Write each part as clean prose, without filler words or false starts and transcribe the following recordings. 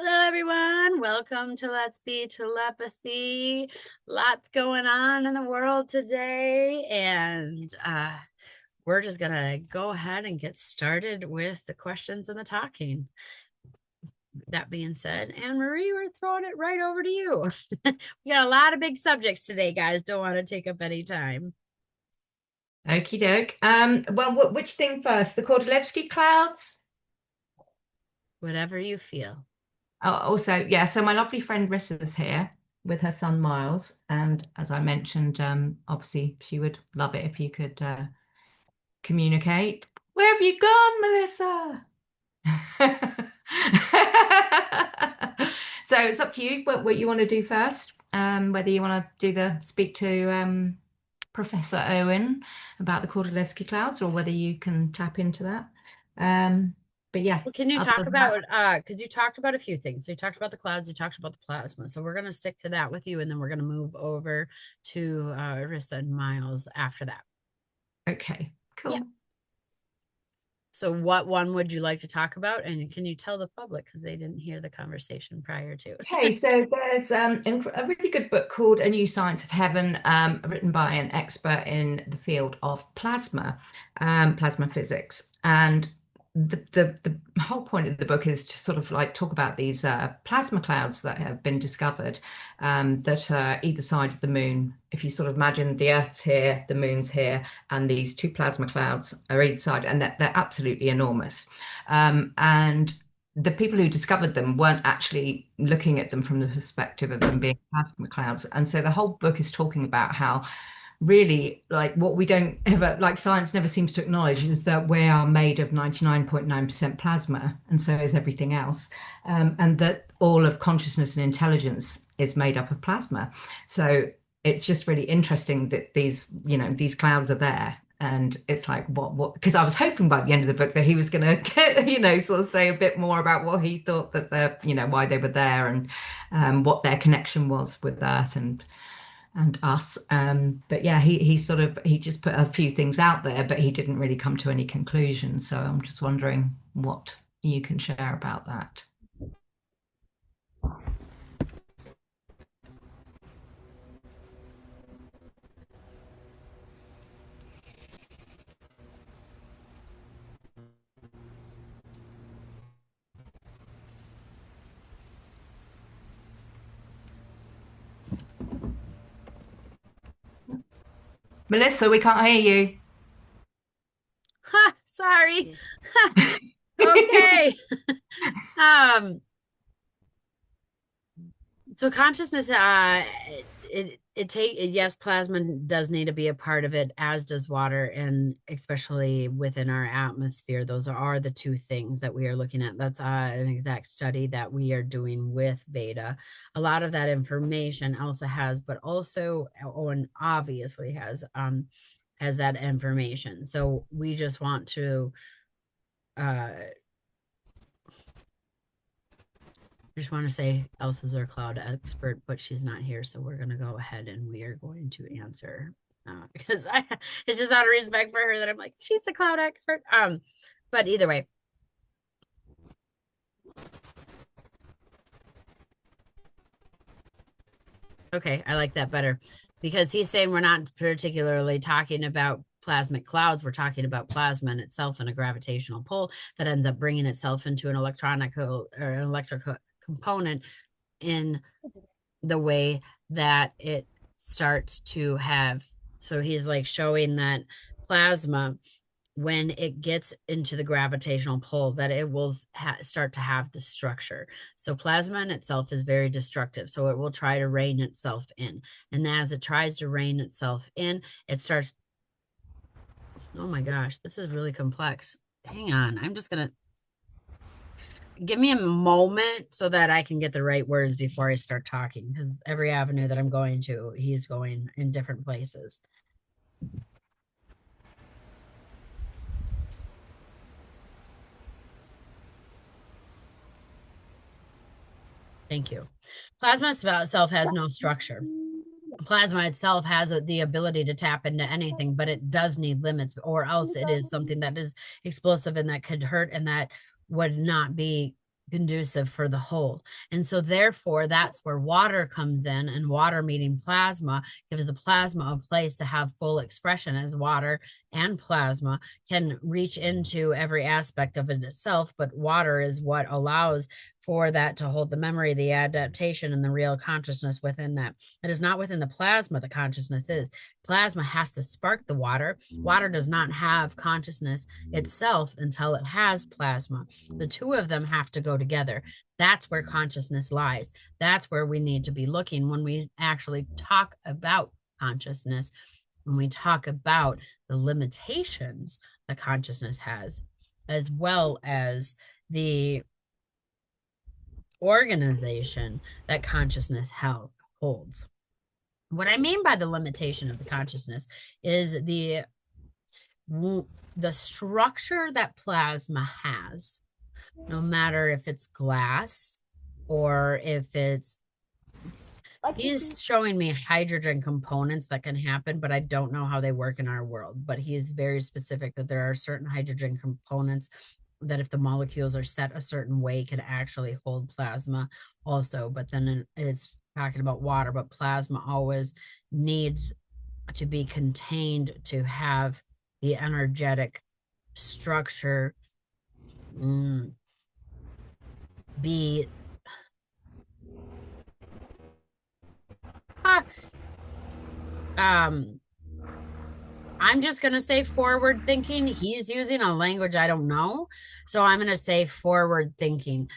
Hello, everyone. Welcome to Let's Be Telepathy. Lots going on in the world today, and we're just gonna go ahead and get started with the questions and the talking. That being said, Anne Marie, we're throwing it right over to you. We got a lot of big subjects today, guys. Don't want to take up any time. Okie doke. Well, which thing first? The Kordylewski clouds? Whatever you feel. Oh, also, yeah. So my lovely friend Rissa's here with her son Miles, and as I mentioned, obviously she would love it if you could communicate. Where have you gone, Melissa? So it's up to you what you want to do first. Whether you want to speak to Professor Owen about the Kordylewski clouds, or whether you can tap into that. But yeah, Well, can you other talk than that, about because you talked about a few things. So you talked about the clouds, you talked about the plasma. So we're gonna stick to that with you, and then we're gonna move over to Rissa and Miles after that. okay, Yeah. cool. So what one would you like to talk about? And can you tell the public because they didn't hear the conversation prior to? Okay, so there's a really good book called A New Science of Heaven, written by an expert in the field of plasma physics. And the whole point of the book is to sort of like talk about these plasma clouds that have been discovered that are either side of the moon. If you sort of imagine the Earth's here, the moon's here, and these two plasma clouds are either side, and they're absolutely enormous. And the people who discovered them weren't actually looking at them from the perspective of them being plasma clouds. And so the whole book is talking about how really like what we don't ever like science never seems to acknowledge is that we are made of 99.9% plasma, and so is everything else. And that all of consciousness and intelligence is made up of plasma. So it's just really interesting that these clouds are there. And it's like, because I was hoping by the end of the book that he was going to get, sort of say a bit more about what he thought that why they were there, and what their connection was with Earth and us. But yeah, he just put a few things out there, but he didn't really come to any conclusions. So I'm just wondering what you can share about that. Melissa, we can't hear you. Ha, sorry. Okay. um so consciousness yes, plasma does need to be a part of it, as does water, and especially within our atmosphere. Those are the two things that we are looking at. That's an exact study that we are doing with Veda. A lot of that information Elsa has, but also Owen obviously has that information. So we just want to uh just want to say Elsa's our cloud expert, but she's not here, so we're gonna go ahead and we are going to answer because I it's just out of respect for her that I'm like she's the cloud expert. But either way, okay, I like that better because he's saying we're not particularly talking about plasmic clouds. We're talking about plasma in itself and a gravitational pull that ends up bringing itself into an electronical or an electrical component in the way that it starts to have. So he's like showing that plasma, when it gets into the gravitational pull, that it will start to have the structure. So plasma in itself is very destructive, so it will try to rein itself in, and as it tries to rein itself in, it starts, oh my gosh, this is really complex. Hang on, I'm just gonna give me a moment so that I can get the right words before I start talking, because every avenue that I'm going to, he's going in different places. Thank you. Plasma itself has no structure. Plasma itself has the ability to tap into anything, but it does need limits, or else it is something that is explosive and that could hurt and that would not be conducive for the whole. And so therefore that's where water comes in, and water meeting plasma gives the plasma a place to have full expression, as water and plasma can reach into every aspect of it itself, but water is what allows for that to hold the memory, the adaptation, and the real consciousness within that. It is not within the plasma the consciousness is. Plasma has to spark the water. Water does not have consciousness itself until it has plasma. The two of them have to go together. That's where consciousness lies. That's where we need to be looking when we actually talk about consciousness, when we talk about the limitations that consciousness has, as well as the organization that consciousness holds. What I mean by the limitation of the consciousness is the structure that plasma has, no matter if it's glass or if it's, he's showing me hydrogen components that can happen, but I don't know how they work in our world. But he is very specific that there are certain hydrogen components that if the molecules are set a certain way can actually hold plasma also. But then it's talking about water, but plasma always needs to be contained to have the energetic structure be I'm just going to say forward thinking. He's using a language I don't know. So I'm going to say forward thinking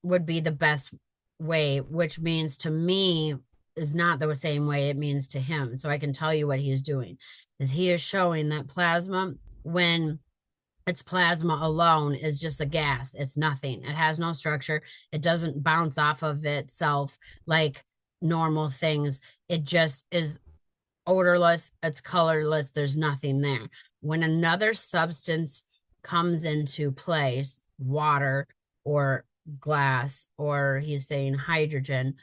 would be the best way, which means to me is not the same way it means to him. So I can tell you what he is doing is he is showing that plasma, when it's plasma alone, is just a gas. It's nothing. It has no structure. It doesn't bounce off of itself like normal things. It just is odorless, it's colorless, there's nothing there. When another substance comes into place, water or glass, or he's saying hydrogen,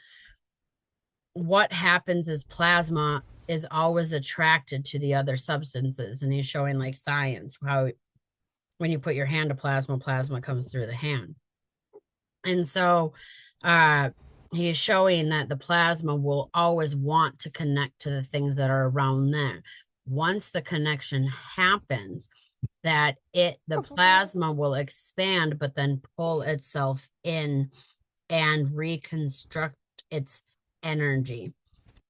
what happens is plasma is always attracted to the other substances. And he's showing like science, how when you put your hand to plasma, plasma comes through the hand. And so he is showing that the plasma will always want to connect to the things that are around there. Once the connection happens, that the plasma will expand, but then pull itself in and reconstruct its energy.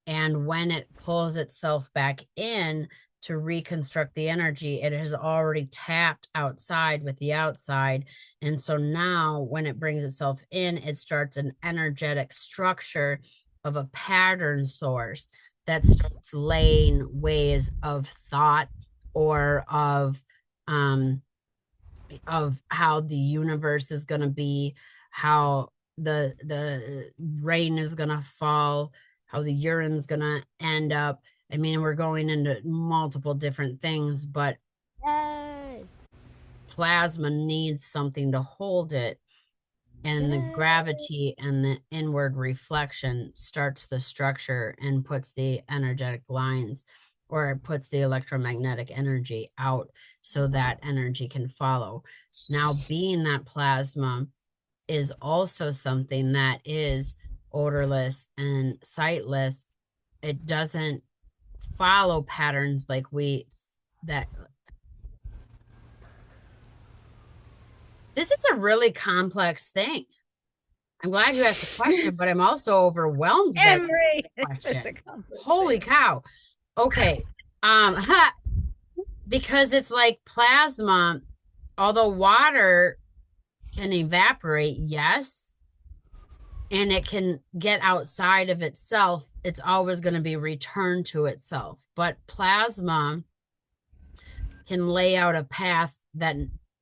And when it pulls itself back in to reconstruct the energy, it has already tapped outside with the outside. And so now when it brings itself in, it starts an energetic structure of a pattern source that starts laying ways of thought or of how the universe is going to be, how the rain is going to fall, how the urine's going to end up. I mean, we're going into multiple different things, but plasma needs something to hold it. And the gravity and the inward reflection starts the structure and puts the energetic lines, or it puts the electromagnetic energy out so that energy can follow. Now, being that plasma is also something that is odorless and sightless, it doesn't follow patterns like that. This is a really complex thing. I'm glad you asked the question, but I'm also overwhelmed that question. Holy cow. Okay. Because it's like plasma, although water can evaporate, yes, and it can get outside of itself, it's always going to be returned to itself. But plasma can lay out a path that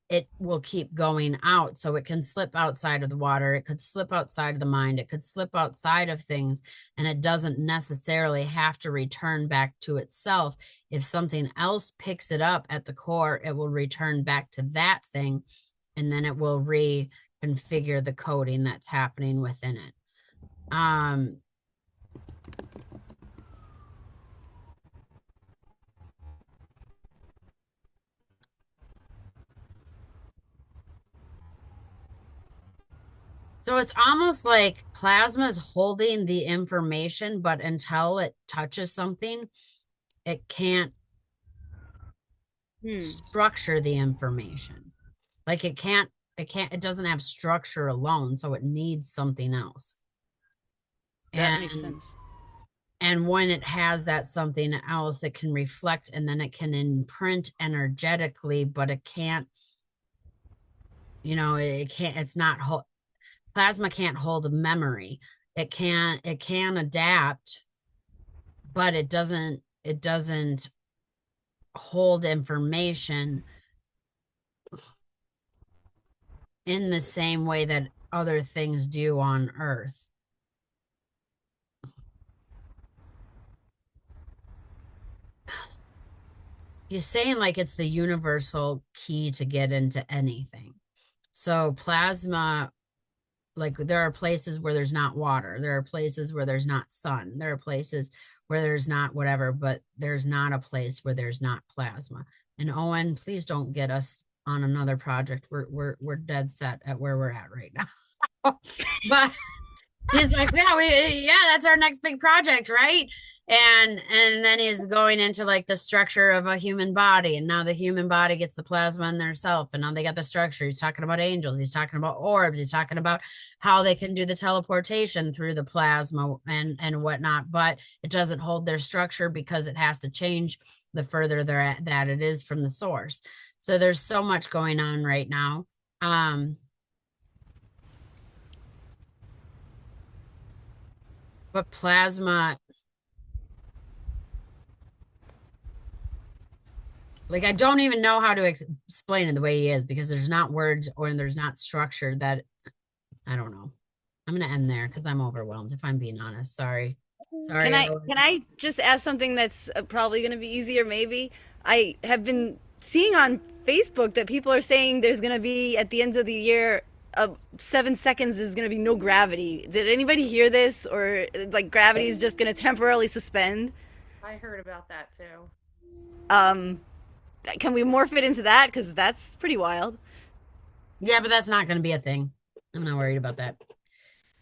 it will keep going out. So it can slip outside of the water. It could slip outside of the mind. It could slip outside of things. And it doesn't necessarily have to return back to itself. If something else picks it up at the core, it will return back to that thing. And then it will reconfigure the coding that's happening within it. So it's almost like plasma is holding the information, but until it touches something, it can't Hmm. structure the information. Like it doesn't have structure alone, so it needs something else. That makes And sense. and when it has that something else, it can reflect and then it can imprint energetically, but it can't, it can't, it's not plasma can't hold a memory. It can adapt, but it doesn't hold information in the same way that other things do on Earth. He's saying like it's the universal key to get into anything. So plasma, like there are places where there's not water, there are places where there's not sun, there are places where there's not whatever, but there's not a place where there's not plasma. And Owen, please don't get us on another project. We're dead set at where we're at right now. But he's like, yeah, that's our next big project, right? And then he's going into like the structure of a human body, and now the human body gets the plasma in their self, and now they got the structure. He's talking about angels, he's talking about orbs, he's talking about how they can do the teleportation through the plasma and whatnot, but it doesn't hold their structure because it has to change the further they're at that it is from the source. So there's so much going on right now. But plasma, like I don't even know how to explain it the way he is because there's not words or there's not structure that I don't know. I'm gonna end there because I'm overwhelmed. If I'm being honest, sorry, Can sorry. I just ask something that's probably going to be easier? Maybe I have been seeing on Facebook that people are saying there's going to be at the end of the year, 7 seconds is going to be no gravity. Did anybody hear this, or like gravity is just going to temporarily suspend? I heard about that too. Um, can we morph it into that? Because that's pretty wild. Yeah, but that's not gonna be a thing. I'm not worried about that.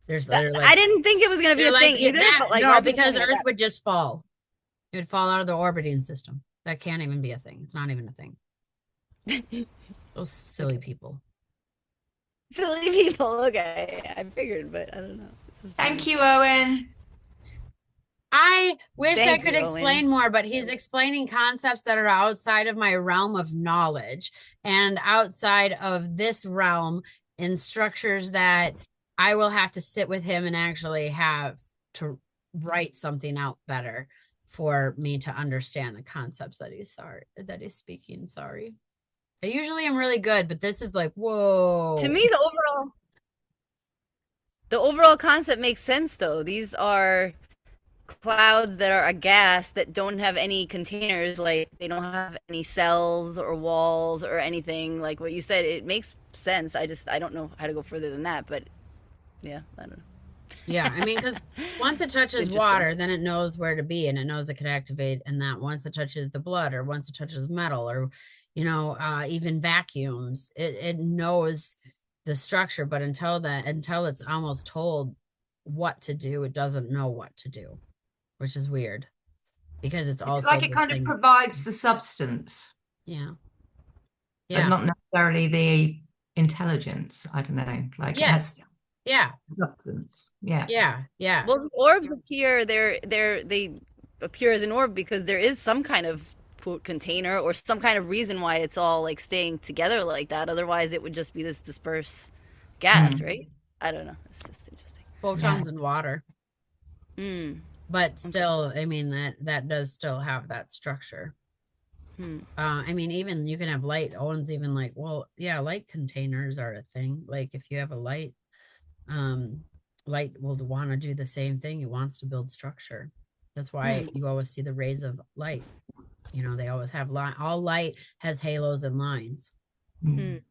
They're I like didn't think it was going to be they're a like thing either. that. But like, why No, are people because talking about Earth that? would just fall. It would fall out of the orbiting system. That can't even be a thing. It's not even a thing. Those silly Okay. people. Silly people. Okay, I figured, but I don't know. This is Thank fun. you, Owen. I wish I Thank could you, explain Owen. more, but he's explaining concepts that are outside of my realm of knowledge and outside of this realm in structures that I will have to sit with him and actually have to write something out better for me to understand the concepts that he's speaking. Sorry. I usually am really good, but this is like, To whoa. me, the overall concept makes sense though. These are clouds that are a gas that don't have any containers, like they don't have any cells or walls or anything. Like what you said, it makes sense. I don't know how to go further than that, but yeah, I don't Yeah, I mean, know. because once it It's touches interesting. water, then it knows where to be and it knows it can activate. And that once it touches the blood or once it touches metal or, even vacuums, it knows the structure. But until it's almost told what to do, it doesn't know what to do, which is weird because it's It's also like it the kind of thing. provides the substance, Yeah. but Yeah. not necessarily the intelligence. I don't know. Like it has Yes. Yeah. substance. Yeah. Yeah. Yeah. Well, the orbs appear they appear as an orb because there is some kind of quote container or some kind of reason why it's all like staying together like that. Otherwise, it would just be this dispersed gas, Mm, right? I don't know. It's just interesting. yeah. Photons and water. Hmm. But Okay. still, I mean, that does still have that structure. Hmm. I mean, even you can have light. Owen's even like, well, yeah, light containers are a thing. Like if you have a light, um, light will want to do the same thing. It wants to build structure. That's why Hmm. you always see the rays of light. They always have line. All light has halos and lines. Hmm. Mm.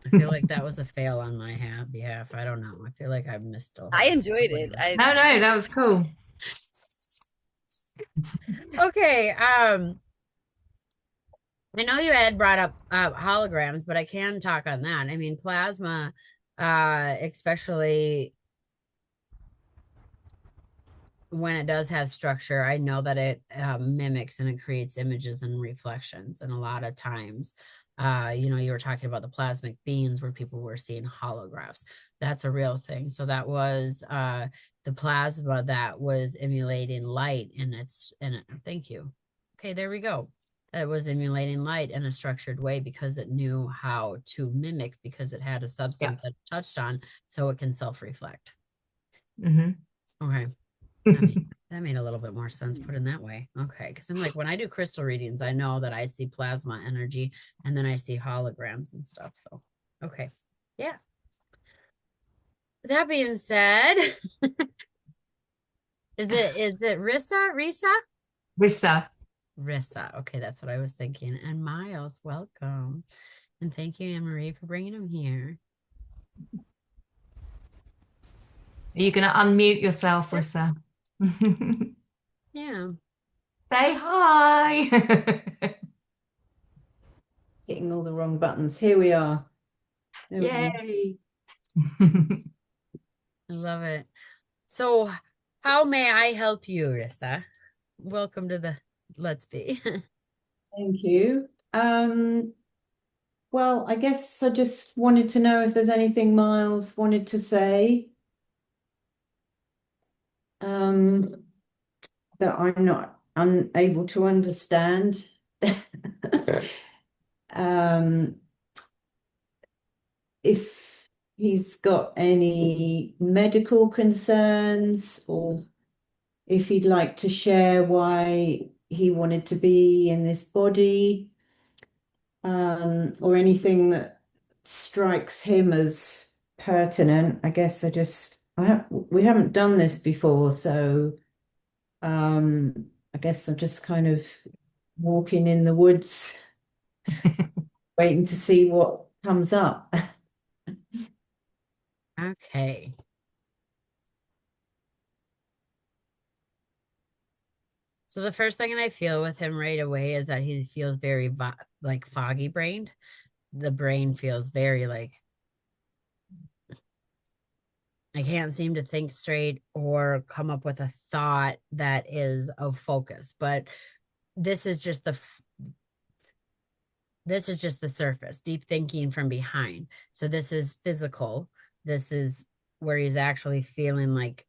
I feel like that was a fail on my behalf. I don't know. I feel like I've missed a I whole enjoyed what he it. was I No, no, that was cool. okay. I know you had brought up holograms, but I can talk on that. I mean, plasma, especially when it does have structure, I know that it mimics and it creates images and reflections. And a lot of times, you were talking about the plasmic beams where people were seeing holographs. That's a real thing. So that was the plasma that was emulating light, thank you. Okay, there we go. It was emulating light in a structured way because it knew how to mimic because it had a substance that it touched on, so it can self-reflect. Mm-hmm. Okay. That made a little bit more sense put in that way. Okay. Because I'm like, when I do crystal readings, I know that I see plasma energy and then I see holograms and stuff. So, okay. Yeah. That being said, is it Risa? Rissa. Rissa. Okay. That's what I was thinking. And Miles, welcome. And thank you, Anne Marie, for bringing him here. Are you going to unmute yourself, Rissa? Yeah. Say hi. Hitting all the wrong buttons. Here we are. There we go. Yay. I love it. So, how may I help you, Rissa? Welcome to the Let's Be. Thank you. Well, I guess I just wanted to know if there's anything Miles wanted to say that I'm not unable to understand. Um, if he's got any medical concerns or if he'd like to share why he wanted to be in this body, or anything that strikes him as pertinent. I guess we haven't done this before, so I guess I'm just kind of walking in the woods, waiting to see what comes up. Okay. So the first thing that I feel with him right away is that he feels very like foggy brained. The brain feels very like I can't seem to think straight or come up with a thought that is of focus. But this is just the surface, deep thinking from behind. So this is physical. This is where he's actually feeling like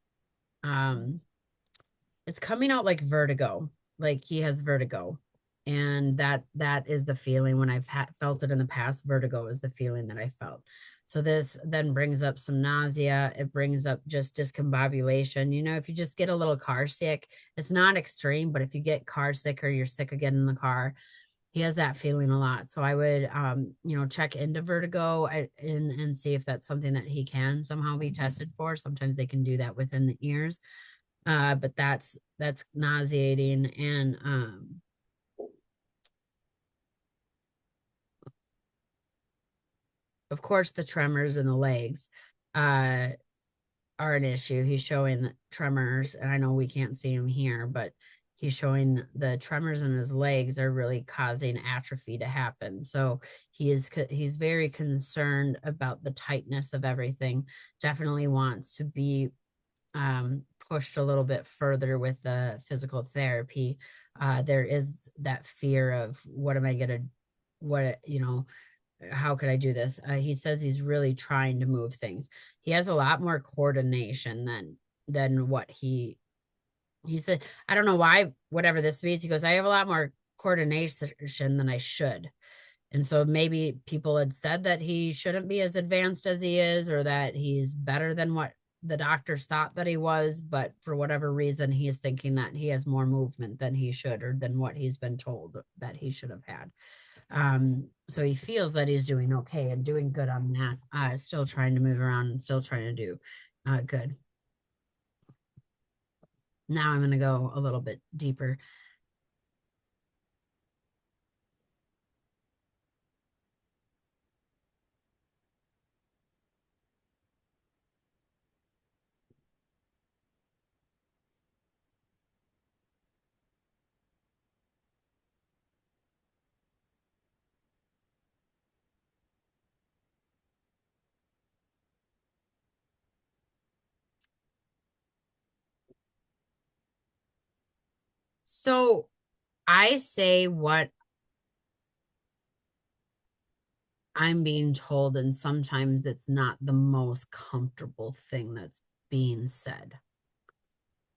it's coming out like vertigo, like he has vertigo. And that is the feeling when I've felt it in the past. Vertigo is the feeling that I felt. So this then brings up some nausea. It brings up just discombobulation. If you just get a little car sick, it's not extreme, but if you get car sick or you're sick again in the car, he has that feeling a lot. So I would, check into vertigo and see if that's something that he can somehow be tested for. Sometimes they can do that within the ears. But that's nauseating. And of course the tremors in the legs are an issue. He's showing tremors, and I know we can't see him here, but he's showing the tremors in his legs are really causing atrophy to happen. So he's very concerned about the tightness of everything. Definitely wants to be pushed a little bit further with the physical therapy. There is that fear of how could I do this? He says he's really trying to move things. He has a lot more coordination than what he said. I don't know why, whatever this means. He goes, I have a lot more coordination than I should. And so maybe people had said that he shouldn't be as advanced as he is, or that he's better than what the doctors thought that he was. But for whatever reason, he is thinking that he has more movement than he should, or than what he's been told that he should have had. So he feels that he's doing okay and doing good on that. Still trying to move around and still trying to do good. Now I'm going to go a little bit deeper. So I say what I'm being told, and sometimes it's not the most comfortable thing that's being said.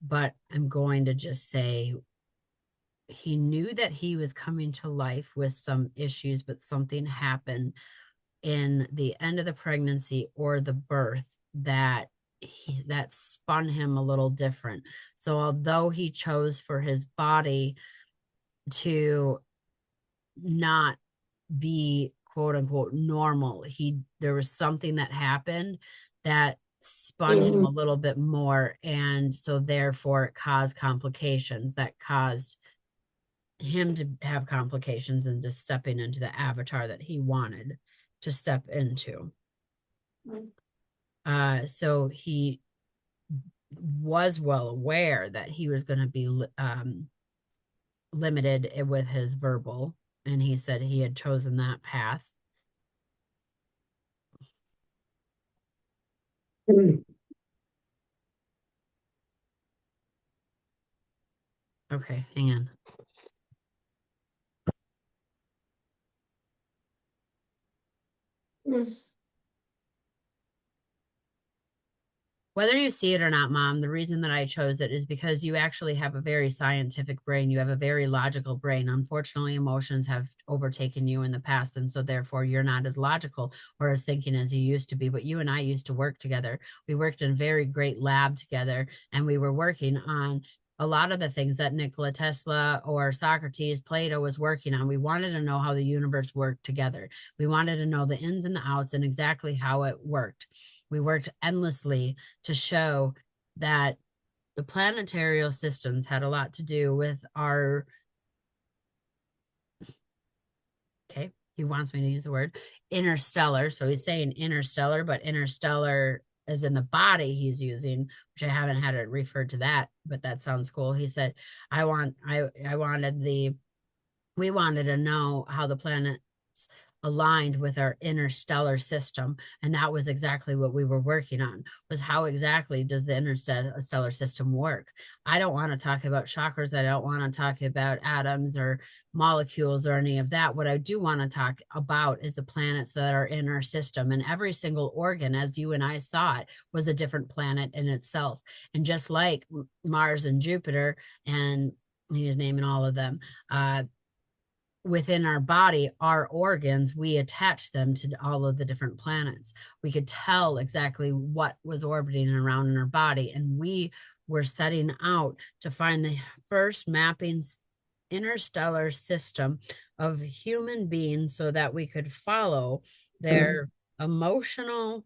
But I'm going to just say he knew that he was coming to life with some issues, but something happened in the end of the pregnancy or the birth that that spun him a little different. So although he chose for his body to not be quote unquote normal, there was something that happened that spun him a little bit more, and so therefore it caused complications that caused him to have complications and just stepping into the avatar that he wanted to step into. So he was well aware that he was going to be limited with his verbal, and he said he had chosen that path. Okay, hang on. Whether you see it or not, Mom, the reason that I chose it is because you actually have a very scientific brain. You have a very logical brain. Unfortunately, emotions have overtaken you in the past, and so therefore you're not as logical or as thinking as you used to be. But you and I used to work together. We worked in a very great lab together, and we were working on a lot of the things that Nikola Tesla or Socrates, Plato was working on. We wanted to know how the universe worked together. We wanted to know the ins and the outs and exactly how it worked. We worked endlessly to show that the planetary systems had a lot to do with our, okay, he wants me to use the word interstellar. So he's saying interstellar, but interstellar as in the body he's using, which I haven't had it referred to that, but that sounds cool. He said, we wanted to know how the planets aligned with our interstellar system, and that was exactly what we were working on, was how exactly does the interstellar system work. I don't want to talk about chakras. I don't want to talk about atoms or molecules or any of that. What I do want to talk about is the planets that are in our system, and every single organ, as you and I saw it, was a different planet in itself. And just like Mars and Jupiter, and he's naming all of them, within our body, our organs, we attach them to all of the different planets. We could tell exactly what was orbiting around in our body, and we were setting out to find the first mapping interstellar system of human beings so that we could follow their emotional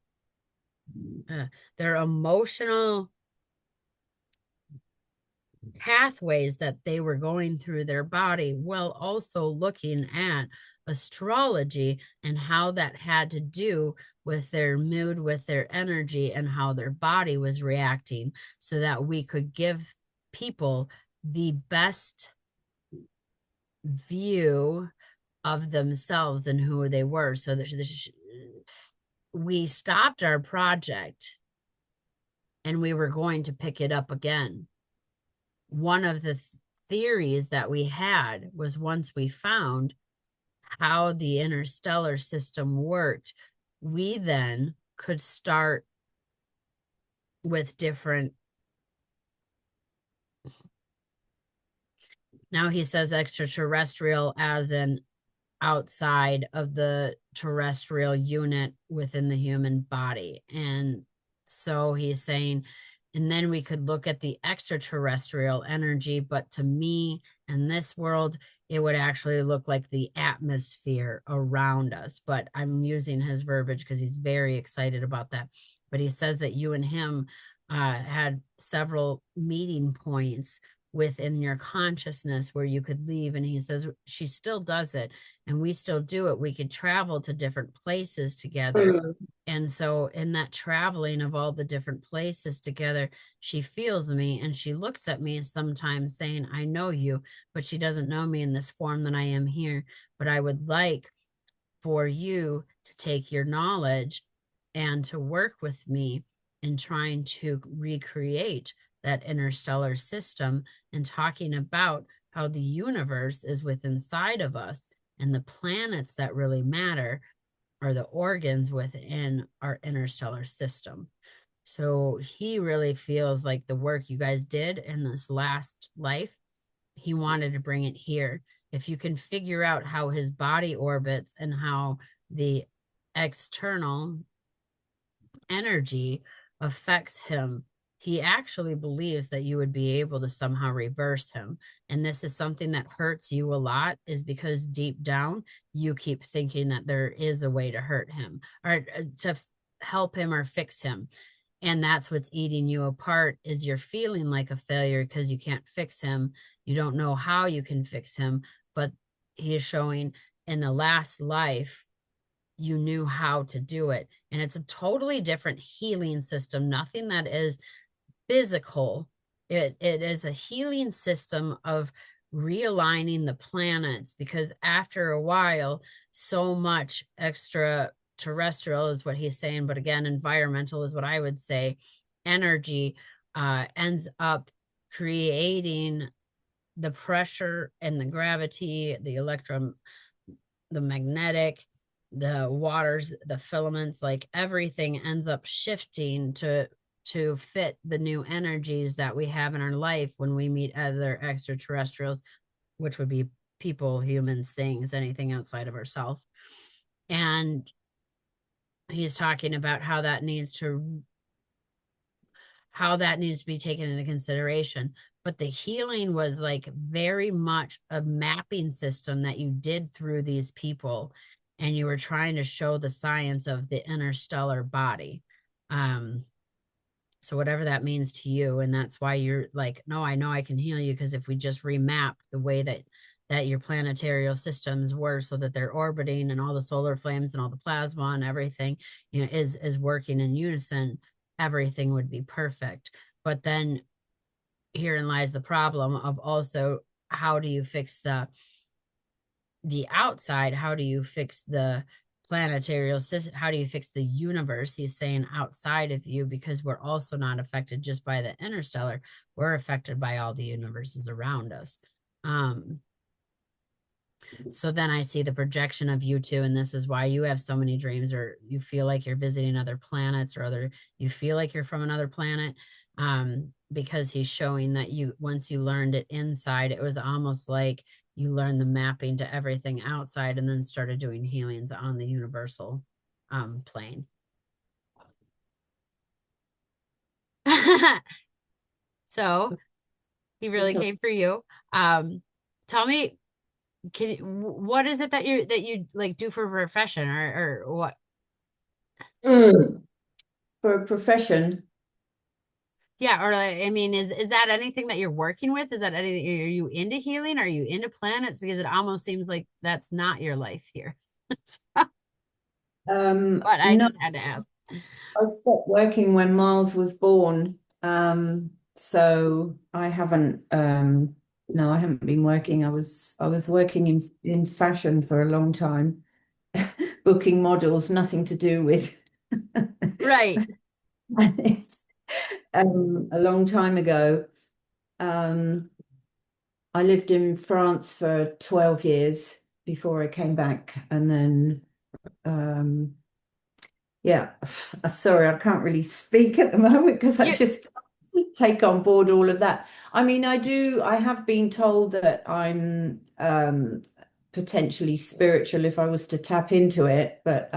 pathways that they were going through their body, while also looking at astrology and how that had to do with their mood, with their energy, and how their body was reacting, so that we could give people the best view of themselves and who they were. So that we stopped our project and we were going to pick it up again. One of the theories that we had was, once we found how the interstellar system worked, we then could start with different. Now he says extraterrestrial as in outside of the terrestrial unit within the human body. And so he's saying, and then we could look at the extraterrestrial energy, but to me, in this world, it would actually look like the atmosphere around us. But I'm using his verbiage because he's very excited about that. But he says that you and him had several meeting points within your consciousness where you could leave. And he says she still does it, and we still do it. We could travel to different places together. And so in that traveling of all the different places together, she feels me and she looks at me sometimes saying, I know you, but she doesn't know me in this form that I am here. But I would like for you to take your knowledge and to work with me in trying to recreate that interstellar system, and talking about how the universe is within inside of us, and the planets that really matter are the organs within our interstellar system. So he really feels like the work you guys did in this last life, he wanted to bring it here. If you can figure out how his body orbits and how the external energy affects him, he actually believes that you would be able to somehow reverse him. And this is something that hurts you a lot, is because deep down you keep thinking that there is a way to hurt him or to help him or fix him. And that's what's eating you apart, is you're feeling like a failure because you can't fix him. You don't know how you can fix him, but he is showing in the last life you knew how to do it. And it's a totally different healing system, nothing that is physical. It is a healing system of realigning the planets, because after a while, so much extraterrestrial is what he's saying, but again, environmental is what I would say, energy ends up creating the pressure and the gravity, the the magnetic, the waters, the filaments, like everything ends up shifting to fit the new energies that we have in our life when we meet other extraterrestrials, which would be people, humans, things, anything outside of ourselves. And he's talking about how that needs to be taken into consideration. But the healing was like very much a mapping system that you did through these people, and you were trying to show the science of the interstellar body. So whatever that means to you, and that's why you're like, no, I know I can heal you, because if we just remap the way that your planetary systems were, so that they're orbiting and all the solar flames and all the plasma and everything, you know, is working in unison, everything would be perfect. But then herein lies the problem of also, how do you fix the outside? How do you fix the planetary system? How do you fix the universe? He's saying outside of you, because we're also not affected just by the interstellar, we're affected by all the universes around us. So then I see the projection of you two, and this is why you have so many dreams, or you feel like you're visiting other planets, or you feel like you're from another planet, because he's showing that once you learned it inside, it was almost like you learned the mapping to everything outside and then started doing healings on the universal plane. So he really came for you. Tell me, what is it that you like do for a profession, or what? For a profession? Yeah, or like, I mean, is that anything that you're working with? Is that anything? Are you into healing? Are you into planets? Because it almost seems like that's not your life here. But I No, just had to ask. I stopped working when Miles was born. So I haven't no, I haven't been working. I was working in fashion for a long time, booking models, nothing to do with Right. a long time ago. I lived in France for 12 years before I came back, and then yeah, sorry, I can't really speak at the moment because I just take on board all of that. I mean, I have been told that I'm potentially spiritual if I was to tap into it, but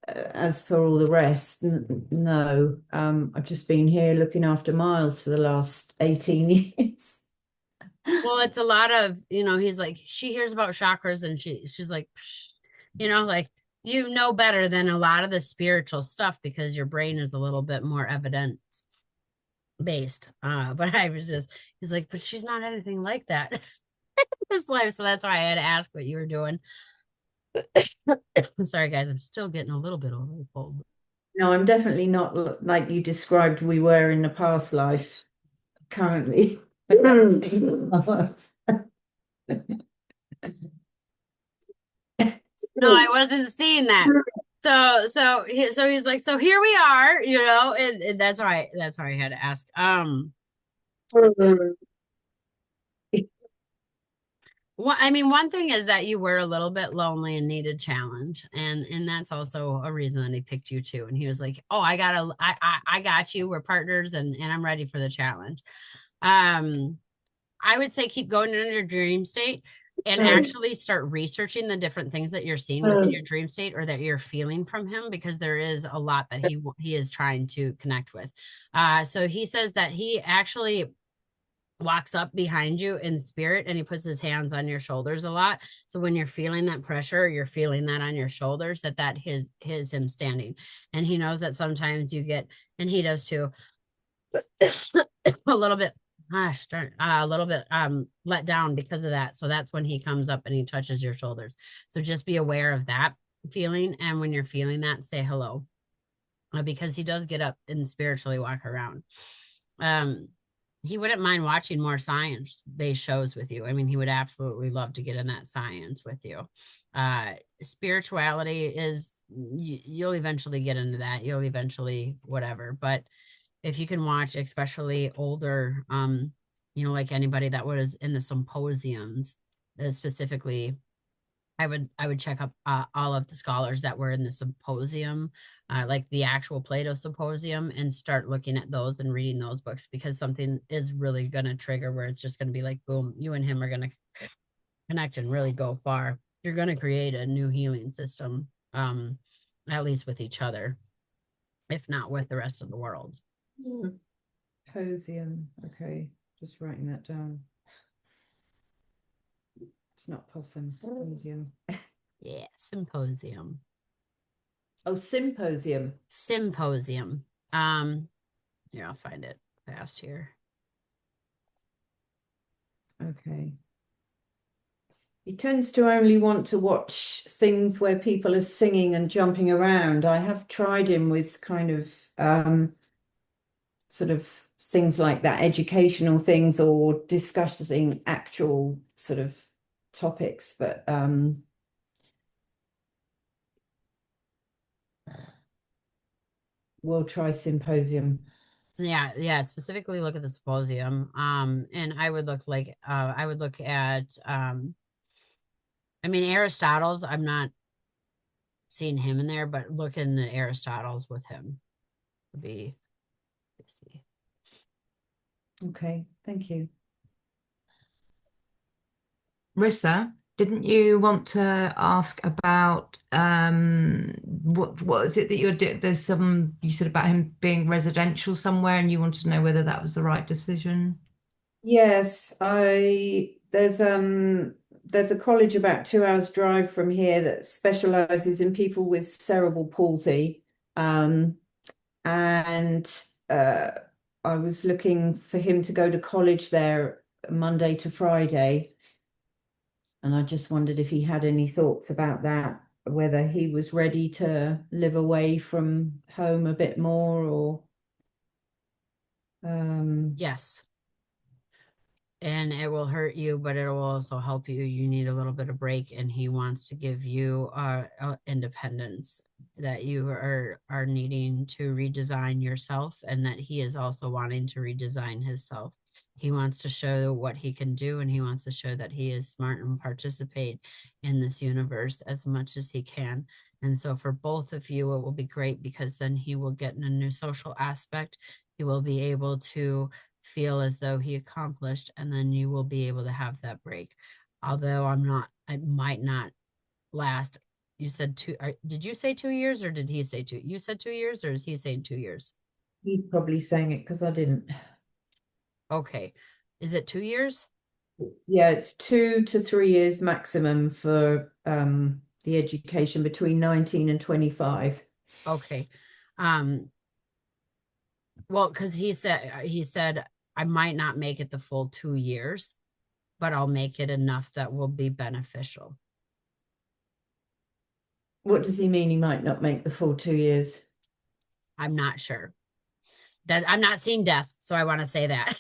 as for all the rest, no. I've just been here looking after Miles for the last 18 years. Well, it's a lot of, he's like, she hears about chakras and she's like, psh, like, you know better than a lot of the spiritual stuff because your brain is a little bit more evidence based. But he's like, but she's not anything like that in this life. So that's why I had to ask what you were doing. I'm sorry, guys. I'm still getting a little bit over the cold. No, I'm definitely not like you described we were in the past life currently. No, I wasn't seeing that. So he's like, so here we are, and that's why I had to ask. Well, I mean, one thing is that you were a little bit lonely and needed challenge, and that's also a reason that he picked you too. And he was like, "Oh, I got you. We're partners, and I'm ready for the challenge." Um, I would say keep going into your dream state and actually start researching the different things that you're seeing within your dream state or that you're feeling from him, because there is a lot that he is trying to connect with. So he says that he actually walks up behind you in spirit and he puts his hands on your shoulders a lot. So when you're feeling that pressure, you're feeling that on your shoulders, that his him standing. And he knows that sometimes you get, and he does too, a little bit a little bit let down because of that. So that's when he comes up and he touches your shoulders. So just be aware of that feeling, and when you're feeling that, say hello, because he does get up and spiritually walk around. He wouldn't mind watching more science-based shows with you. I mean, he would absolutely love to get in that science with you. Spirituality is, you'll eventually get into that. You'll eventually whatever, but if you can watch, especially older, like anybody that was in the symposiums, specifically, I would check up all of the scholars that were in the symposium, like the actual Plato symposium, and start looking at those and reading those books, because something is really going to trigger where it's just going to be like, boom, you and him are going to connect and really go far. You're going to create a new healing system, at least with each other, if not with the rest of the world. Symposium. Okay, just writing that down. It's not possum. Symposium. Yeah, symposium. Oh, symposium. Symposium. Here, I'll find it fast here. Okay. He tends to only want to watch things where people are singing and jumping around. I have tried him with kind of sort of things like that, educational things or discussing actual sort of topics, but we'll try symposium. So yeah, specifically look at the symposium. And I would look at I mean, Aristotle's, I'm not seeing him in there, but look in the Aristotle's with him. Would be, let's see. Okay, thank you. Rissa, didn't you want to ask about what is it that you're doing? There's some you said about him being residential somewhere, and you wanted to know whether that was the right decision. Yes, there's a college about 2 hours drive from here that specializes in people with cerebral palsy. And I was looking for him to go to college there Monday to Friday. And I just wondered if he had any thoughts about that, whether he was ready to live away from home a bit more, or Yes. And it will hurt you, but it will also help you. You need a little bit of break, and he wants to give you independence, that you are needing to redesign yourself, and that he is also wanting to redesign himself. He wants to show what he can do, and he wants to show that he is smart and participate in this universe as much as he can. And so for both of you, it will be great, because then he will get in a new social aspect. He will be able to feel as though he accomplished, and then you will be able to have that break. Although I might not last. You said did you say 2 years, or did he say two? You said 2 years, or is he saying 2 years? he's probably saying it because I didn't. Okay. Is it 2 years? Yeah, it's 2 to 3 years maximum for the education between 19 and 25. Okay. Well, because he said I might not make it the full 2 years, but I'll make it enough that will be beneficial. What does he mean he might not make the full 2 years? I'm not sure. That I'm not seeing death, so I want to say that.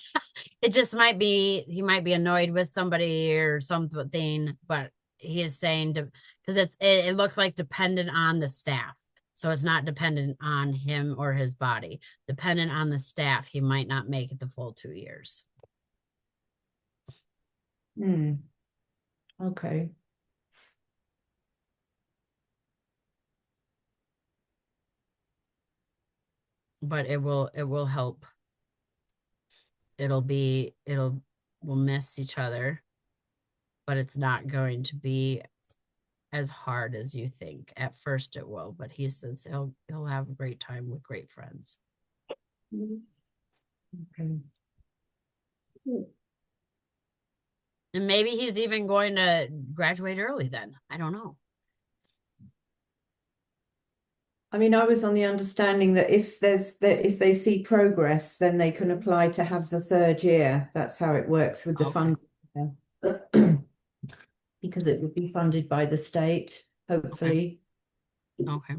It just might be, he might be annoyed with somebody or something, but he is saying because it looks like dependent on the staff. So it's not dependent on him or his body. Dependent on the staff, he might not make it the full 2 years. Okay. But it will help. We'll miss each other, but it's not going to be as hard as you think. At first it will, but he says he'll have a great time with great friends. Okay. And maybe he's even going to graduate early then. I don't know. I mean, I was on the understanding that if they see progress, then they can apply to have the third year. That's how it works with the Okay. fund. Because it would be funded by the state, hopefully. Okay.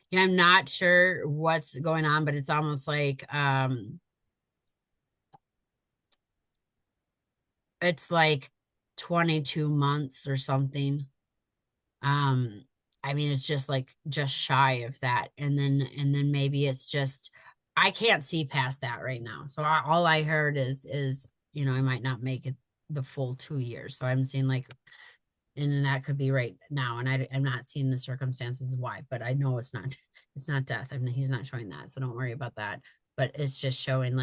Yeah, I'm not sure what's going on, but it's almost like it's like 22 months or something. I mean, it's just shy of that. And then maybe it's just, I can't see past that right now. So all I heard is, I might not make it the full 2 years. So I'm seeing and that could be right now. And I'm not seeing the circumstances why, but I know it's not death. I mean, he's not showing that. So don't worry about that. But it's just showing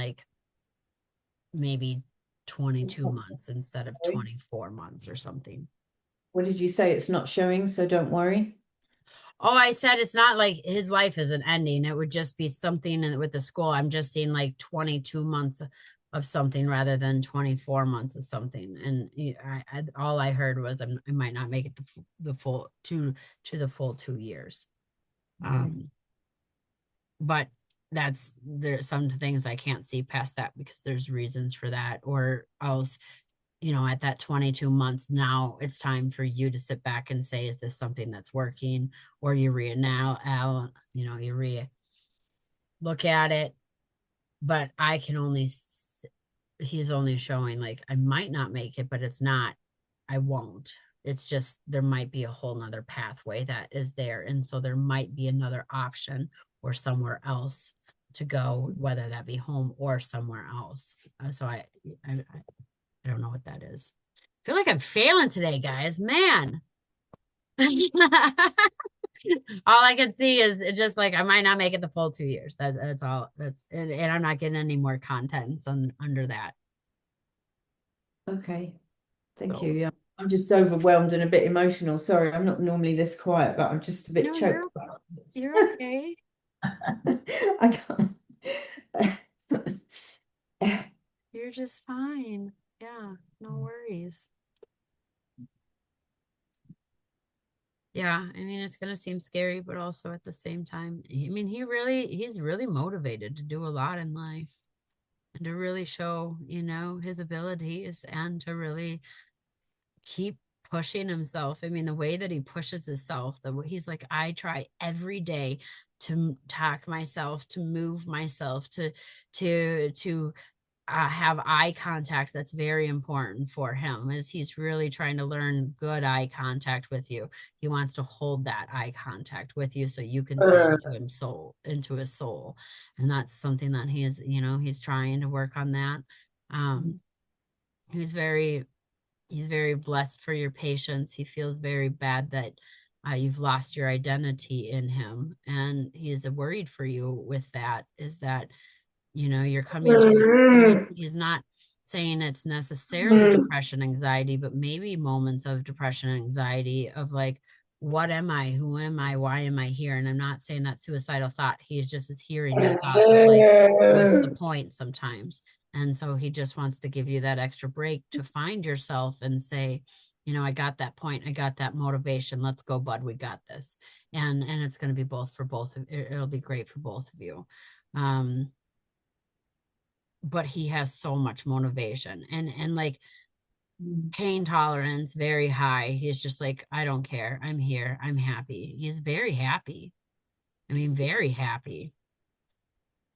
maybe 22 months instead of 24 months or something. What did you say? It's not showing, so don't worry. Oh, I said it's not like his life isn't ending. It would just be something with the school. I'm just seeing 22 months of something rather than 24 months of something. And all I heard was I might not make it the full to the full 2 years. But there's some things I can't see past that because there's reasons for that, or else at that 22 months, now it's time for you to sit back and say, is this something that's working? Or you look at it, but he's only showing I might not make it, but it's not, I won't. It's just, there might be a whole nother pathway that is there. And so there might be another option or somewhere else to go, whether that be home or somewhere else. So I don't know what that is. I feel like I'm failing today, guys. Man. All I can see is just I might not make it the full 2 years. That's all. And I'm not getting any more content under that. Okay. Thank you. Yeah. I'm just overwhelmed and a bit emotional. Sorry, I'm not normally this quiet, but I'm just a bit choked. You're okay. I can't. You're just fine. Yeah, no worries. Yeah, I mean, it's going to seem scary, but also at the same time, I mean, he's really motivated to do a lot in life and to really show, his abilities and to really keep pushing himself. I mean, the way that he pushes himself, the way he's I try every day to talk myself, to move myself, to have eye contact. That's very important for him, as he's really trying to learn good eye contact with you. He wants to hold that eye contact with you so you can see into his soul. And that's something that he's trying to work on that. He's very blessed for your patience. He feels very bad that you've lost your identity in him, and he is worried for you with that, is that you're coming to a point. He's not saying it's necessarily depression, anxiety, but maybe moments of depression, anxiety of what am I? Who am I? Why am I here? And I'm not saying that suicidal thought. He is hearing your thoughts of what's the point sometimes. And so he just wants to give you that extra break to find yourself and say, I got that point. I got that motivation. Let's go, bud. We got this. And it's going to be it'll be great for both of you. But he has so much motivation and pain tolerance very high. He's just I don't care. I'm here. I'm happy. He's very happy. I mean, very happy.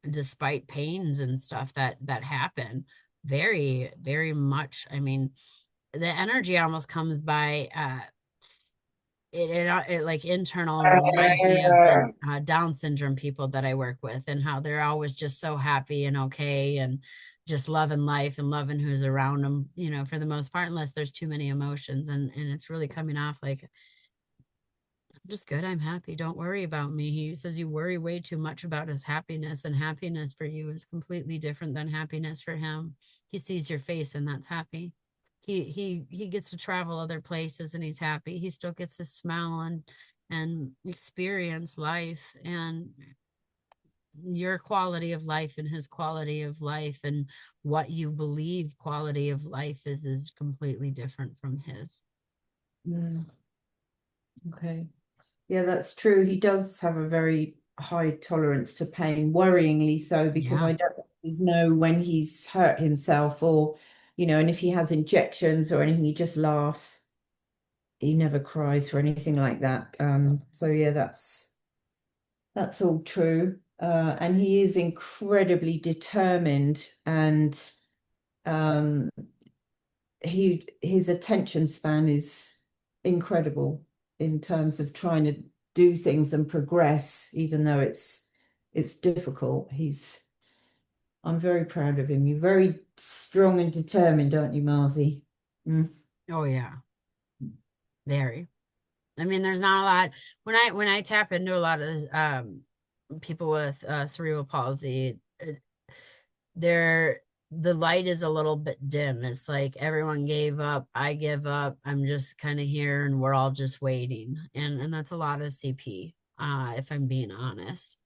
Despite pains and stuff that happen, very, very much. I mean, the energy almost comes by it internal, reminds me of the Down syndrome people that I work with, and how they're always just so happy and okay, and just loving life and loving who's around him, you know, for the most part, unless there's too many emotions. And it's really coming off like, I'm just good. I'm happy. Don't worry about me. He says you worry way too much about his happiness, and happiness for you is completely different than happiness for him. He sees your face and that's happy. He gets to travel other places and he's happy. He still gets to smile and experience life, and your quality of life and his quality of life and what you believe quality of life is completely different from his. Mm. Okay. Yeah, that's true. He does have a very high tolerance to pain, worryingly so, because Yeah. I don't always know when he's hurt himself or, you know, and if he has injections or anything, he just laughs. He never cries or anything like that. So yeah, that's all true. And he is incredibly determined, and um his attention span is incredible in terms of trying to do things and progress, even though it's difficult. I'm very proud of him. You're very strong and determined, aren't you, Marzi? Mm. Oh yeah. Very. I mean, there's not a lot when I tap into a lot of people with cerebral palsy, they're the light is a little bit dim. It's like everyone gave up, I give up, I'm just kind of here and we're all just waiting. And that's a lot of CP, if I'm being honest.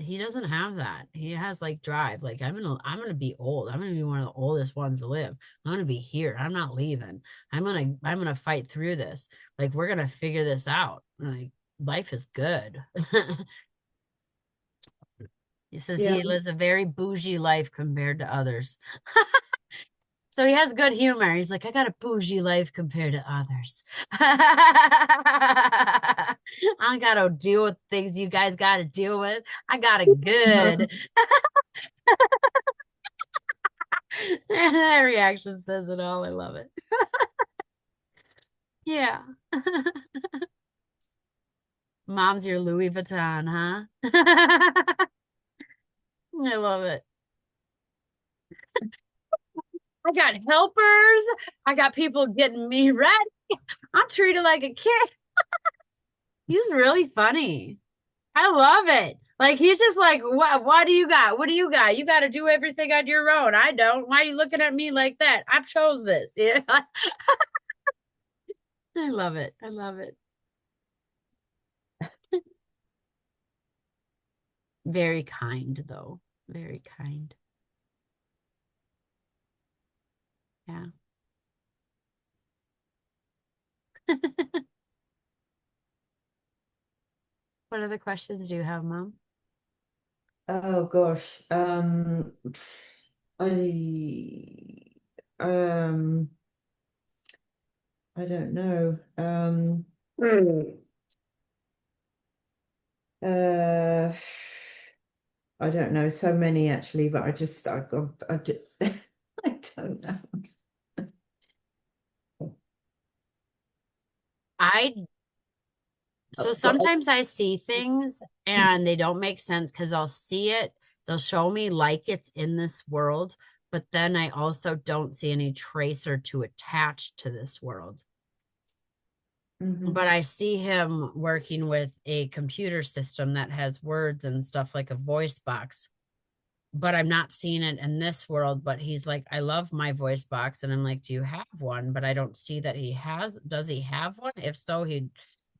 He doesn't have that. He has like drive. Like I'm gonna be old. I'm gonna be one of the oldest ones to live. I'm gonna be here. I'm not leaving. I'm gonna fight through this. Like we're gonna figure this out. Like life is good. He says Yeah. he lives a very bougie life compared to others. So he has good humor. He's like, I got a bougie life compared to others. I gotta deal with things you guys gotta deal with. I got it good. That reaction says it all. I love it. Yeah. Mom's your Louis Vuitton, huh? I love it. I got helpers. I got people getting me ready. I'm treated like a kid. He's really funny. I love it. Like he's just like, what do you got? What do you got? You got to do everything on your own. I don't. Why are you looking at me like that? I chose this. Yeah. I love it. I love it. Very kind though. Very kind. Yeah. What other questions do you have, Mom? Oh gosh. Um I don't know. Uh I don't know, so many actually, but I just, I don't know. I so But sometimes I see things and they don't make sense because I'll see it, they'll show me like it's in this world, but then I also don't see any tracer to attach to this world. Mhm. But I see him working with a computer system that has words and stuff like a voice box. But I'm not seeing it in this world. But he's like, I love my voice box. And I'm like, do you have one? But I don't see that he has. Does he have one? If so, he'd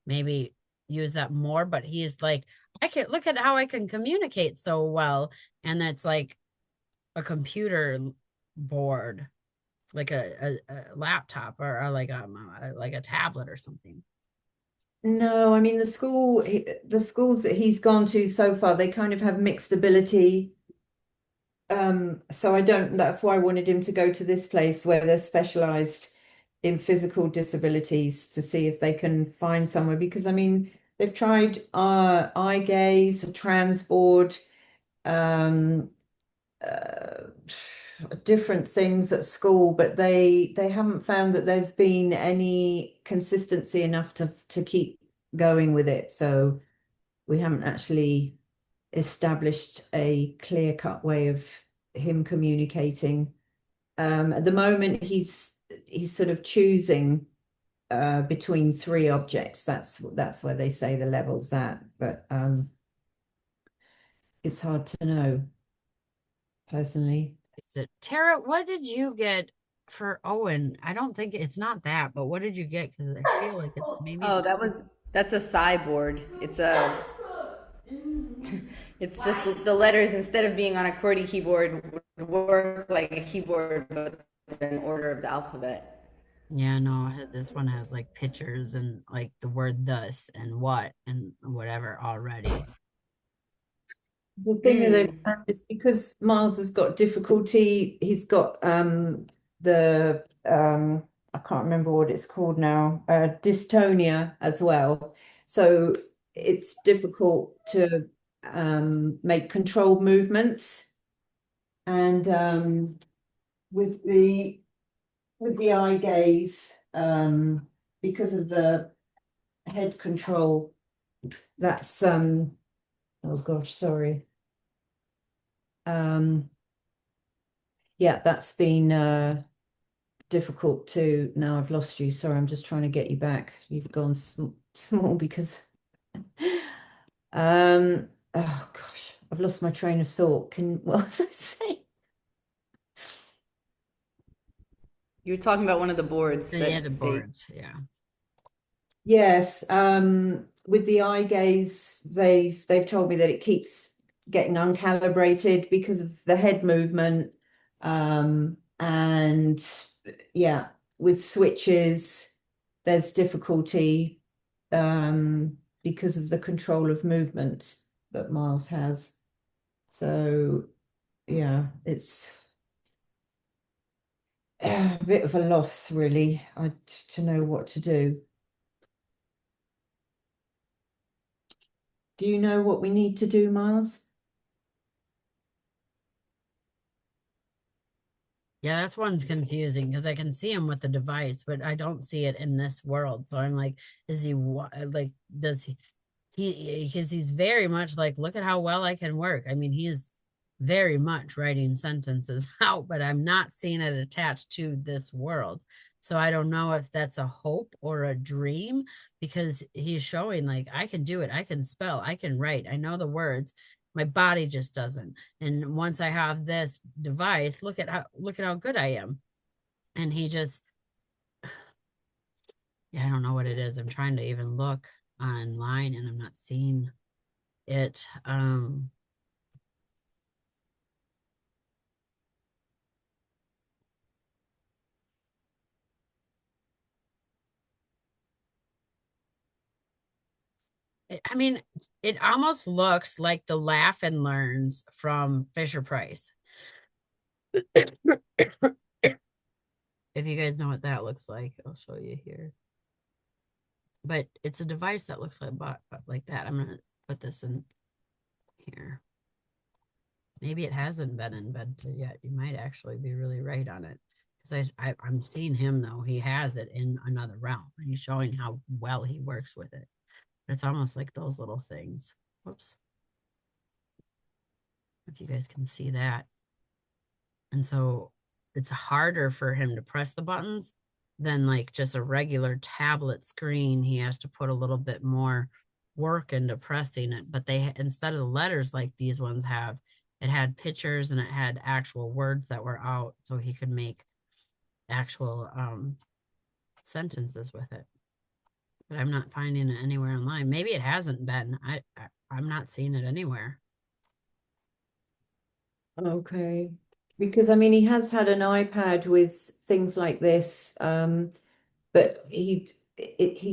maybe use that more. But he's like, I can look at how I can communicate so well. And that's like a computer board, like a laptop or like a tablet or something. No, I mean the schools that he's gone to so far, they kind of have mixed ability. So I don't, that's why I wanted him to go to this place where they're specialized in physical disabilities to see if they can find somewhere, because I mean they've tried eye gaze, a trans board, um uh, different things at school, but they haven't found that there's been any consistency enough to keep going with it. So we haven't actually established a clear-cut way of him communicating. At the moment, he's sort of choosing between three objects. That's where they say the level's at, but it's hard to know personally. Is it Tara? What did you get for Owen? I don't think it's not that, but what did you get? Because I feel like it's maybe. Oh, that's a cyborg. It's a it's just the letters instead of being on a QWERTY keyboard would work like a keyboard, but in order of the alphabet. Yeah, no, this one has like pictures and like the word thus and what and whatever already. The thing that Mm. is because Miles has got difficulty, he's got the I can't remember what it's called now, dystonia as well. So it's difficult to make controlled movements. And with the eye gaze, because of the head control, that's oh gosh, sorry. Yeah, that's been difficult too. Now I've lost you. Sorry, I'm just trying to get you back. You've gone small because oh gosh, I've lost my train of thought. What was I saying? You were talking about one of the boards Yeah, that the boards. Yeah. Yes, with the eye gaze, they've told me that it keeps getting uncalibrated because of the head movement. And yeah, with switches, there's difficulty because of the control of movement that Miles has. So yeah, it's a bit of a loss, really, to know what to do. Do you know what we need to do, Miles? Yeah, that's one's confusing because I can see him with the device, but I don't see it in this world. So I'm like, is he like, does because he's very much like, look at how well I can work. I mean, he is very much writing sentences out, but I'm not seeing it attached to this world. So I don't know if that's a hope or a dream because he's showing like, I can do it. I can spell, I can write, I know the words. My body just doesn't. And once I have this device, look at how good I am. And he just, yeah, I don't know what it is. I'm trying to even look online and I'm not seeing it. I mean, it almost looks like the Laugh and Learns from Fisher Price. If you guys know what that looks like, I'll show you here. But it's a device that looks like that. I'm gonna put this in here. Maybe it hasn't been invented yet. You might actually be really right on it. Because I'm seeing him though. He has it in another realm. And he's showing how well he works with it. It's almost like those little things. Whoops. If you guys can see that. And so it's harder for him to press the buttons than like just a regular tablet screen. He has to put a little bit more work into pressing it. But they, instead of the letters like these ones have, it had pictures and it had actual words that were out so he could make actual sentences with it. But I'm not finding it anywhere online. Maybe it hasn't been. I'm not seeing it anywhere. Okay. Because I mean, he has had an iPad with things like this, but he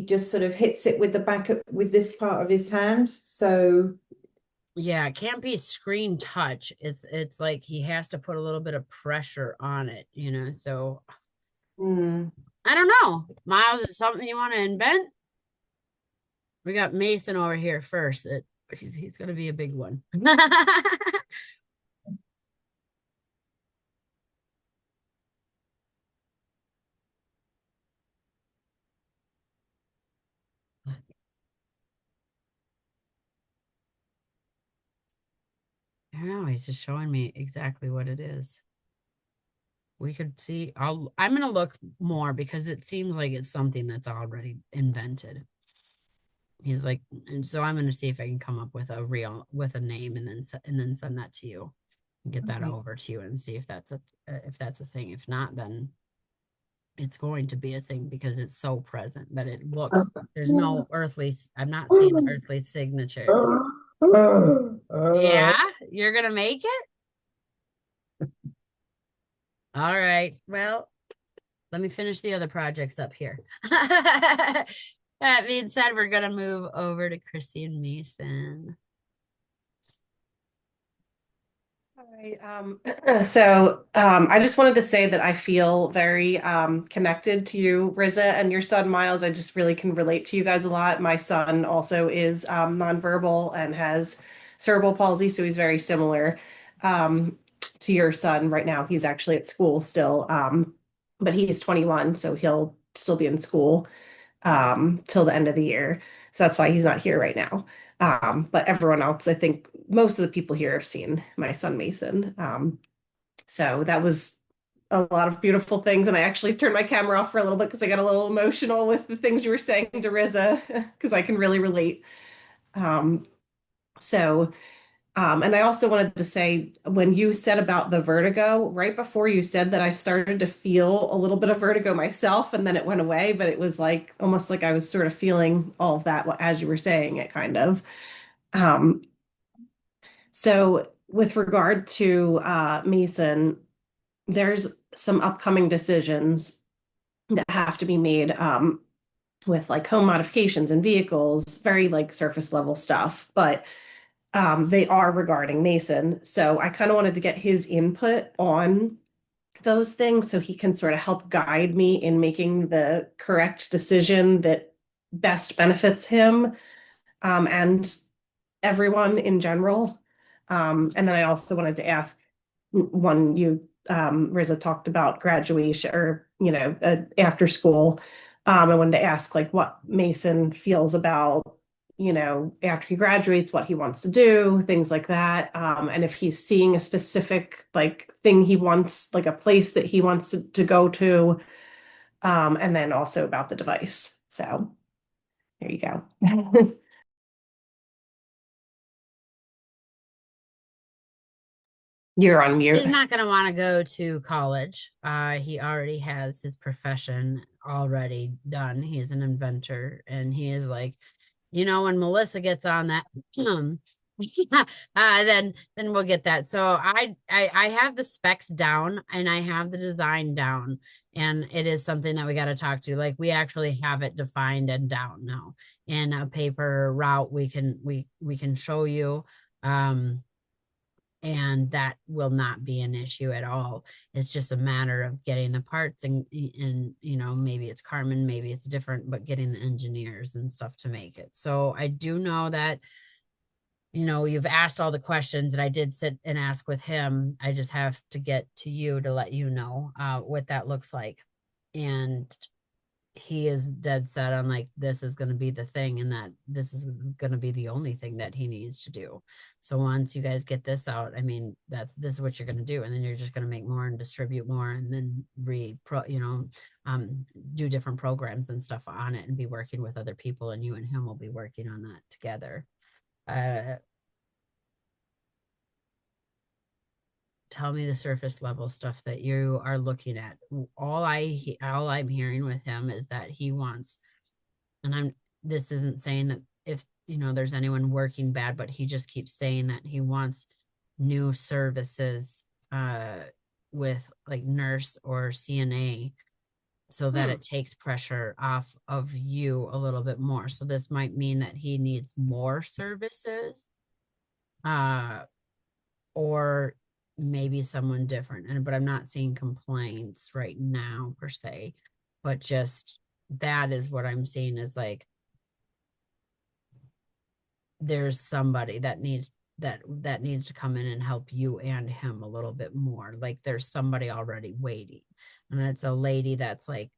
just sort of hits it with the back of, with this part of his hand. So Yeah, it can't be screen touch. It's like he has to put a little bit of pressure on it, you know. So I don't know. Miles, is something you want to invent? We got Mason over here first. He's gonna be a big one. I don't know. he's just showing me exactly what it is. We could see, I'm gonna look more because it seems like it's something that's already invented. He's like, and so I'm gonna see if I can come up with a name and then send that to you and get that Okay. over to you and see if that's a thing. If not, then it's going to be a thing because it's so present that it looks, there's no earthly, I'm not seeing the earthly signature. Yeah, you're gonna make it? All right. Well, let me finish the other projects up here. That being said, we're gonna move over to Chrissy and Mason. All right. I just wanted to say that I feel very connected to you, Riza, and your son, Miles. I just really can relate to you guys a lot. My son also is nonverbal and has cerebral palsy, so he's very similar to your son right now. He's actually at school still, but he's 21, so he'll still be in school till the end of the year. So that's why he's not here right now. But everyone else, I think most of the people here have seen my son Mason. So that was a lot of beautiful things. And I actually turned my camera off for a little bit because I got a little emotional with the things you were saying to Riza, because I can really relate. Um, so and I also wanted to say, when you said about the vertigo, right before you said that, I started to feel a little bit of vertigo myself, and then it went away, but it was like almost like I was sort of feeling all of that as you were saying it, kind of. Um, so with regard to Mason, there's some upcoming decisions that have to be made with like home modifications and vehicles, very like surface level stuff, but they are regarding Mason. So I kind of wanted to get his input on those things so he can sort of help guide me in making the correct decision that best benefits him and everyone in general. And then I also wanted to ask, when you, Riza, talked about graduation or, after school, I wanted to ask like what Mason feels about, after he graduates, what he wants to do, things like that. And if he's seeing a specific like thing he wants, like a place that he wants to go to, and then also about the device. So there you go. You're on mute. He's not going to want to go to college. He already has his profession already done. He's an inventor, and he is like, when Melissa gets on that, then we'll get that. So I have the specs down and I have the design down, and it is something that we got to talk to. Like, we actually have it defined and down now in a paper route. We can show you. And that will not be an issue at all. It's just a matter of getting the parts and maybe it's Carmen, maybe it's different, but getting the engineers and stuff to make it. So I do know that, you've asked all the questions, and I did sit and ask with him. I just have to get to you to let you know what that looks like. And he is dead set on like, this is going to be the thing, and that this is going to be the only thing that he needs to do. So once you guys get this out, I mean, this is what you're going to do. And then you're just going to make more and distribute more, and then do different programs and stuff on it, and be working with other people, and you and him will be working on that together. Tell me the surface level stuff that you are looking at. All I'm hearing with him is that he wants, and this isn't saying that if there's anyone working bad, but he just keeps saying that he wants new services with like nurse or CNA, so that it takes pressure off of you a little bit more. So this might mean that he needs more services, or maybe someone different. But I'm not seeing complaints right now per se, but just that is what I'm seeing, is like, there's somebody that needs to come in and help you and him a little bit more. Like, there's somebody already waiting, and it's a lady that's like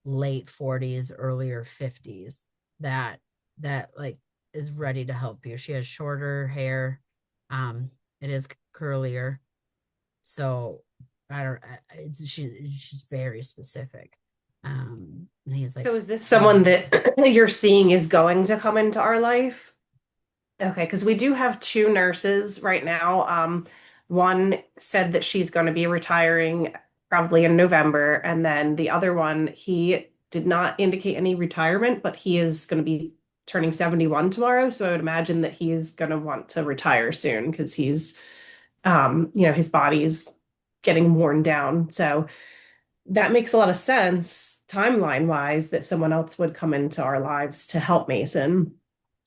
late 40s, earlier 50s, that like is ready to help you. She has shorter hair, It is curlier. So I don't, she's very specific. And he's like, So is this someone that you're seeing is going to come into our life? Okay, because we do have two nurses right now. One said that she's going to be retiring probably in November, and then the other one, he did not indicate any retirement, but he is going to be turning 71 tomorrow. So I would imagine that he is going to want to retire soon because his body's getting worn down. So that makes a lot of sense timeline wise that someone else would come into our lives to help Mason.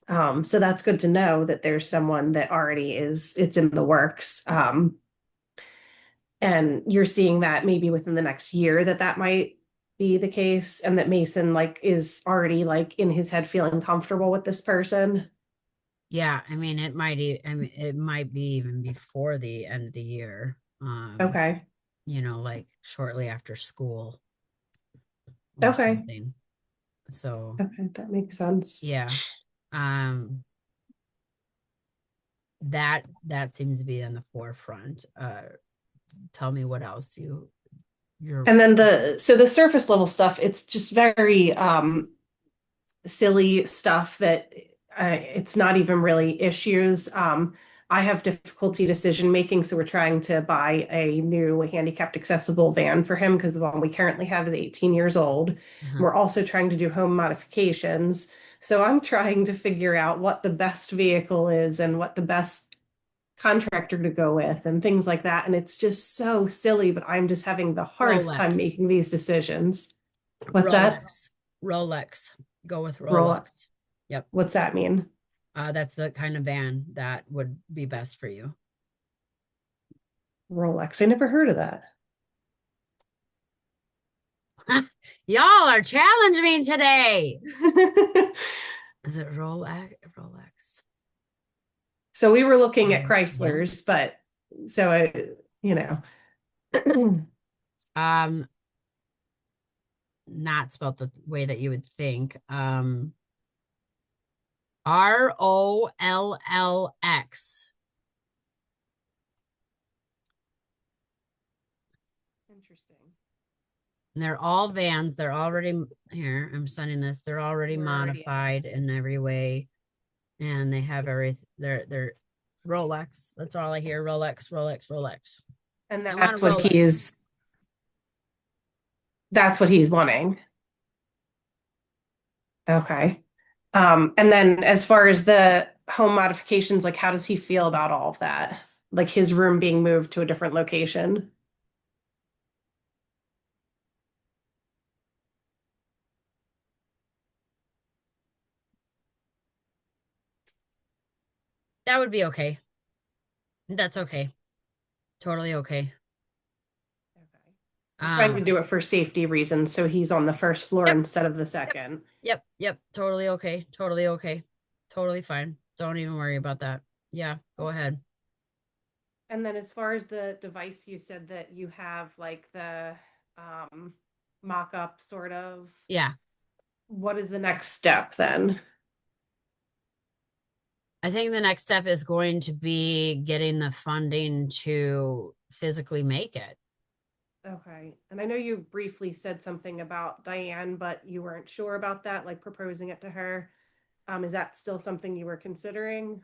So that's good to know that there's someone that already it's in the works. And you're seeing that maybe within the next year that might be the case, and that Mason is already in his head feeling comfortable with this person. yeah, I mean, it might be even before the end of the year. Okay. Like shortly after school or Okay. something. So Okay, that makes sense. yeah. That seems to be on the forefront. Tell me what else you're And then the surface level stuff, it's just very silly stuff that it's not even really issues. I have difficulty decision making, so we're trying to buy a new handicapped accessible van for him because the one we currently have is 18 years old. We're also trying to do home modifications. So I'm trying to figure out what the best vehicle is and what the best contractor to go with and things like that. And it's just so silly, but I'm just having the hardest time Rolex. making these decisions. What's that? Rolex. Go with Roll up. Rolex. Yep. What's that mean? That's the kind of van that would be best for you. Rolex. I never heard of that. Y'all are challenging me today. Is it Rolex? So we were looking at Chryslers, but so not spelled the way that you would think. ROLLX. Interesting. And they're all vans. They're already here. I'm sending this. They're already modified in every way. And they have everything. They're Rolex. That's all I hear. Rolex. And I want that's a what Rolex. that's what he's wanting. Okay. And then as far as the home modifications, how does he feel about all of that? Like his room being moved to a different location? That would be okay. That's okay. Totally okay. I'm trying to do it for safety reasons, so he's on the first floor instead of the second. Yep. Totally okay. Totally fine. Don't even worry about that. Yeah, go ahead. And then as far as the device, you said that you have the mock-up sort of. Yeah. What is the next step then? I think the next step is going to be getting the funding to physically make it. Okay. And I know you briefly said something about Diane, but you weren't sure about that, like proposing it to her. Is that still something you were considering?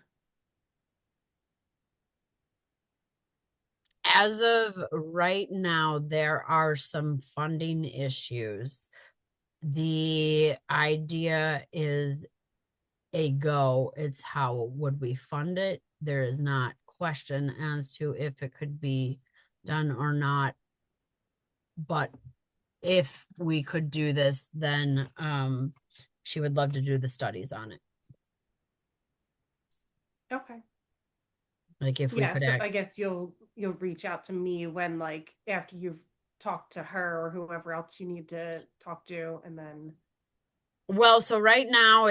As of right now, there are some funding issues. The idea is a go. It's how would we fund it? There is not question as to if it could be done or not. But if we could do this, then she would love to do the studies on it. Okay. Like if we could so I guess you'll reach out to me when after you've talked to her or whoever else you need to talk to, and then. Well, so right now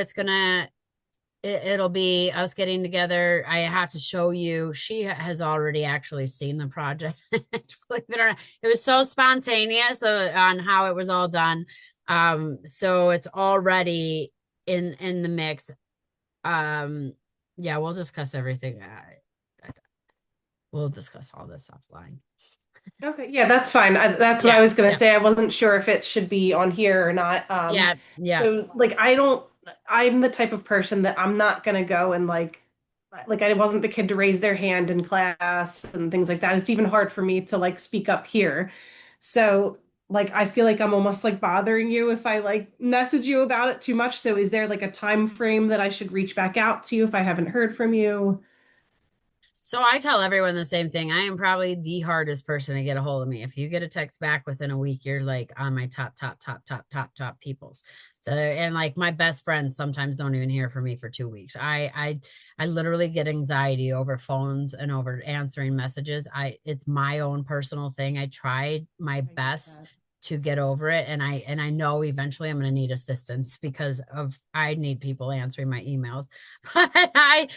it'll be us getting together. I have to show you. She has already actually seen the project. Believe it or not, it was so spontaneous on how it was all done. So it's already in the mix. Yeah, we'll discuss everything. we'll discuss all this offline. Okay, yeah, that's fine. That's what I was gonna say. I wasn't sure if it should be on here or not. Yeah. So like I'm the type of person that I'm not gonna go and like I wasn't the kid to raise their hand in class and things like that. It's even hard for me to like speak up here. So like I feel like I'm almost like bothering you if I like message you about it too much. So is there like a time frame that I should reach back out to you if I haven't heard from you? So I tell everyone the same thing. I am probably the hardest person to get a hold of me. If you get a text back within a week, you're like on my top peoples. So, and like my best friends sometimes don't even hear from me for 2 weeks. I literally get anxiety over phones and over answering messages. It's my own personal thing. I tried my best to get over it, and I know eventually I'm going to need assistance because I need people answering my emails. But I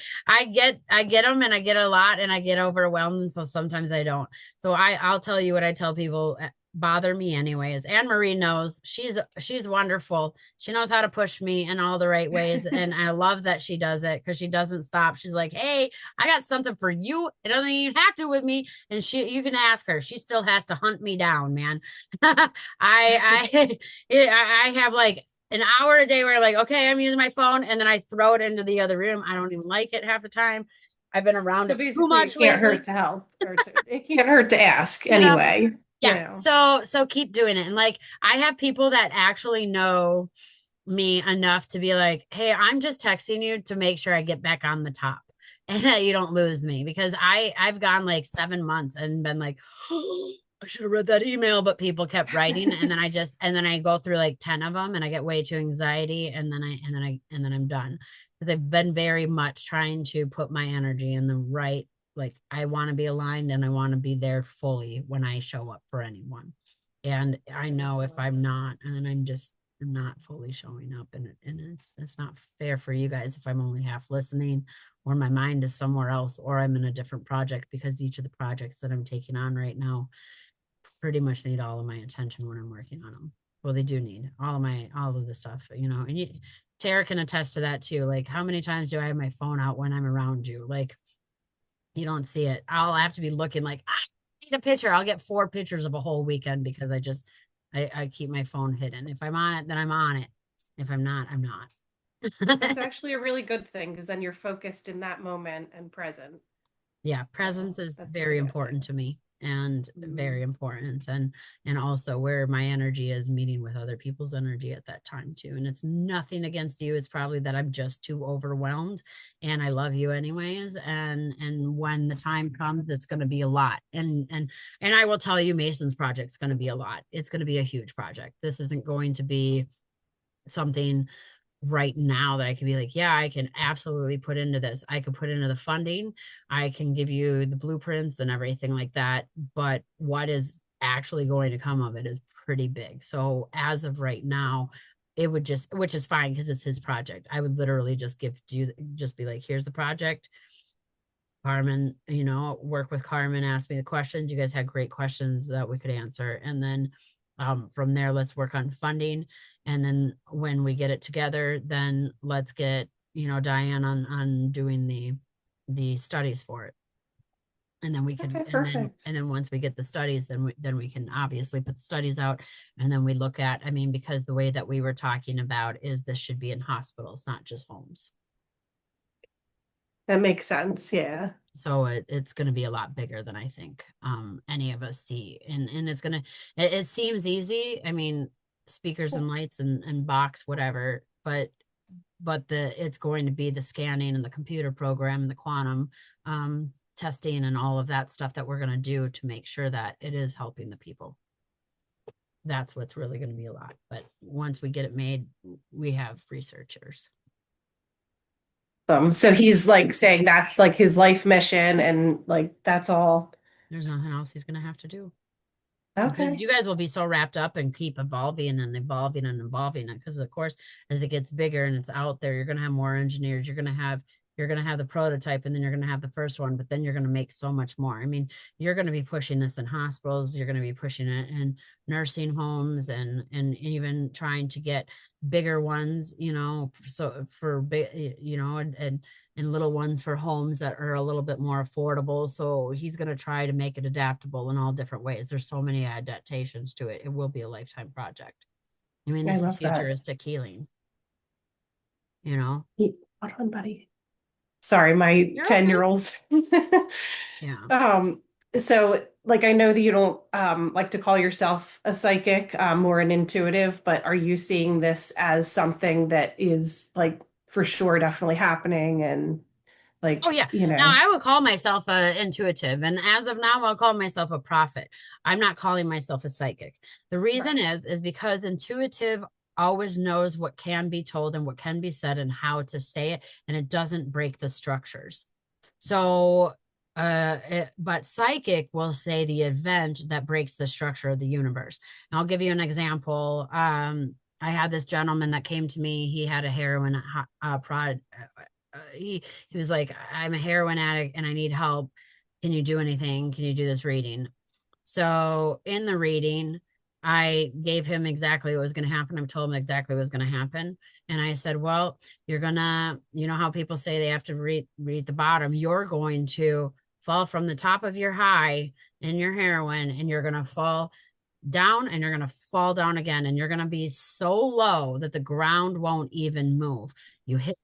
get them, and I get a lot, and I get overwhelmed, and so sometimes I don't. So I'll tell you what I tell people bother me anyways. Anne Marie knows. She's wonderful. She knows how to push me in all the right ways, and I love that she does it because she doesn't stop. She's like, hey, I got something for you. It doesn't even have to with me, and you can ask her. She still has to hunt me down, man. I I have like an hour a day where like, okay, I'm using my phone, and then I throw it into the other room. I don't even like it half the time. I've been around it too much It can't lately. hurt to help, it can't hurt to ask You know? anyway. Yeah. So keep doing it. And like, I have people that actually know me enough to be like, hey, I'm just texting you to make sure I get back on the top and that you don't lose me, because I've gone like 7 months and been like, oh, I should have read that email, but people kept writing, and then I go through like 10 of them, and I get way too anxiety, and then I'm done. They've been very much trying to put my energy in the right, like I want to be aligned and I want to be there fully when I show up for anyone. And I know if I'm not, and then I'm just not fully showing up, and it's not fair for you guys if I'm only half listening, or my mind is somewhere else, or I'm in a different project, because each of the projects that I'm taking on right now pretty much need all of my attention when I'm working on them. Well, they do need all of the stuff, and Tara can attest to that too. Like, how many times do I have my phone out when I'm around you? Like, you don't see it. I'll have to be looking like, I need a picture. I'll get 4 pictures of a whole weekend because I keep my phone hidden. If I'm on it, then I'm on it. If I'm not, I'm not. That's actually a really good thing, because then you're focused in that moment and present. Yeah, presence is very important to me, and very important, and also where my energy is meeting with other people's energy at that time too. And it's nothing against you. It's probably that I'm just too overwhelmed, and I love you anyways. And when the time comes, it's going to be a lot. And I will tell you, Mason's project's going to be a lot. It's going to be a huge project. This isn't going to be something right now that I could be like, yeah, I can absolutely put into this. I could put into the funding. I can give you the blueprints and everything like that. But what is actually going to come of it is pretty big. So as of right now, it would which is fine because it's his project. I would literally just be like, here's the project. Carmen, work with Carmen, ask me the questions. You guys had great questions that we could answer. And then from there, let's work on funding. And then when we get it together, then let's get, Diane on doing the studies for it. And then we can, and then once we get the studies, then we can obviously put the studies out. And then we look at, because the way that we were talking about is this should be in hospitals, not just homes. That makes sense. Yeah. So it's going to be a lot bigger than I think any of us see. And it seems easy. Speakers and lights and box, whatever, but it's going to be the scanning and the computer program and the quantum testing and all of that stuff that we're going to do to make sure that it is helping the people. That's what's really going to be a lot. But once we get it made, we have researchers. So he's like saying that's like his life mission, and like that's all. There's nothing else he's going to have to do. Okay. Because you guys will be so wrapped up and keep evolving and evolving and evolving it. Because of course, as it gets bigger and it's out there, you're going to have more engineers. You're going to have you're going to have the prototype, and then you're going to have the first one, but then you're going to make so much more. I mean, you're going to be pushing this in hospitals, you're going to be pushing it in nursing homes, and even trying to get bigger ones, you know, so for big, you know, and little ones for homes that are a little bit more affordable. So he's going to try to make it adaptable in all different ways. There's so many adaptations to it. It will be a lifetime project. I mean, I this is love that. futuristic healing, you know? Hold on, buddy. Sorry, my You're okay. 10-year-olds. Yeah. So like, I know that you don't like to call yourself a psychic, more an intuitive, but are you seeing this as something that is like for sure definitely happening, and like, Oh yeah. you know? Now I would call myself a intuitive, and as of now, I'll call myself a prophet. I'm not calling myself a psychic. The reason is because intuitive always knows what can be told and what can be said and how to say it, and it doesn't break the structures. So, but psychic will say the event that breaks the structure of the universe. And I'll give you an example. I had this gentleman that came to me. He had a heroin he was like, I'm a heroin addict and I need help. Can you do anything? Can you do this reading? So in the reading, I gave him exactly what was going to happen. I told him exactly what was going to happen. And I said, well, you're gonna, you know how people say they have to read the bottom. You're going to fall from the top of your high in your heroin, and you're going to fall down, and you're going to fall down again, and you're going to be so low that the ground won't even move.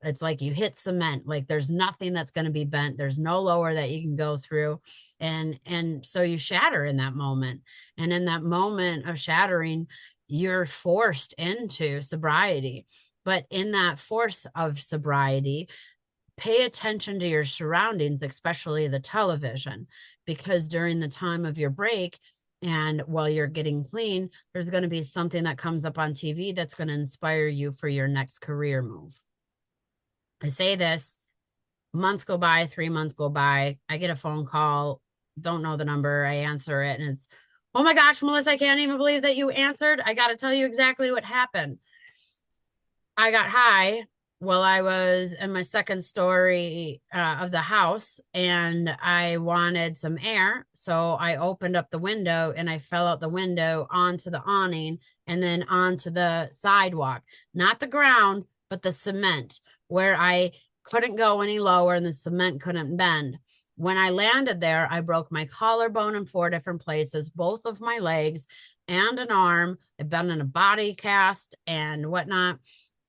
It's like you hit cement. Like there's nothing that's going to be bent. There's no lower that you can go through. And so you shatter in that moment. And in that moment of shattering, you're forced into sobriety. But in that force of sobriety, pay attention to your surroundings, especially the television, because during the time of your break, and while you're getting clean, there's going to be something that comes up on TV that's going to inspire you for your next career move. I say this, months go by, 3 months go by. I get a phone call, don't know the number. I answer it, and it's, oh my gosh, Melissa, I can't even believe that you answered. I got to tell you exactly what happened. I got high while I was in my second story of the house, and I wanted some air. So I opened up the window and I fell out the window onto the awning and then onto the sidewalk, not the ground, but the cement, where I couldn't go any lower and the cement couldn't bend. When I landed there, I broke my collarbone in 4 different places, both of my legs and an arm. I've been in a body cast and whatnot.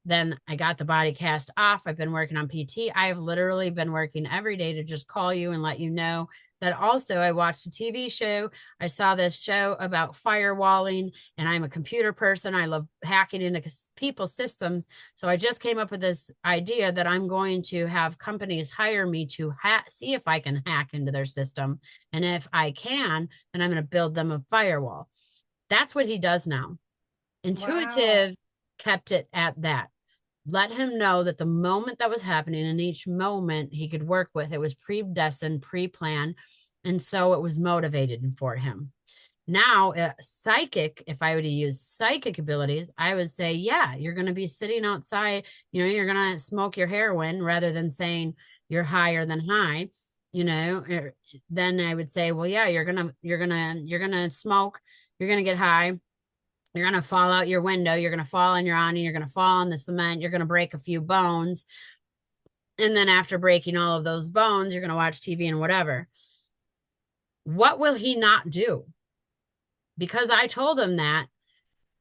Then I got the body cast off. I've been working on PT. I have literally been working every day to just call you and let you know that. Also, I watched a TV show. I saw this show about firewalling, and I'm a computer person. I love hacking into people's systems. So I just came up with this idea that I'm going to have companies hire me to see if I can hack into their system. And if I can, then I'm going to build them a firewall. That's what he does now. Intuitive kept it at that. Let him know that the moment that was happening, and each moment he could work with, it was predestined, pre-planned, and so it was motivated for him. Now, psychic, if I were to use psychic abilities, I would say, yeah, you're going to be sitting outside, you know, you're going to smoke your heroin rather than saying you're higher than high, you know. Then I would say, well, yeah, you're going to smoke, you're going to get high. You're going to fall out your window. You're going to fall on your awning. You're going to fall on the cement. You're going to break a few bones. And then after breaking all of those bones, you're going to watch TV and whatever. What will he not do? Because I told him that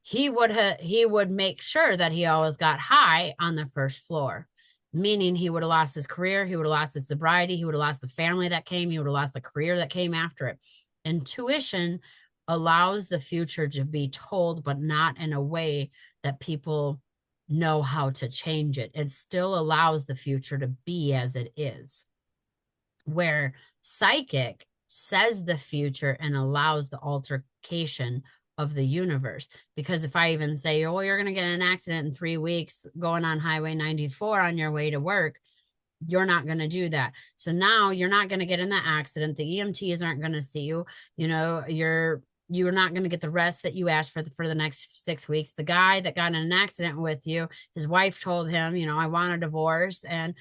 he would make sure that he always got high on the first floor, meaning he would have lost his career. He would have lost his sobriety. He would have lost the family that came. He would have lost the career that came after it. Intuition allows the future to be told, but not in a way that people know how to change it. It still allows the future to be as it is. Where psychic says the future and allows the altercation of the universe. Because if I even say, oh, you're going to get in an accident in 3 weeks going on Highway 94 on your way to work, you're not going to do that. So now you're not going to get in the accident. The EMTs aren't going to see you. You know, you're not going to get the rest that you asked for the next 6 weeks. The guy that got in an accident with you, his wife told him, you know, I want a divorce. And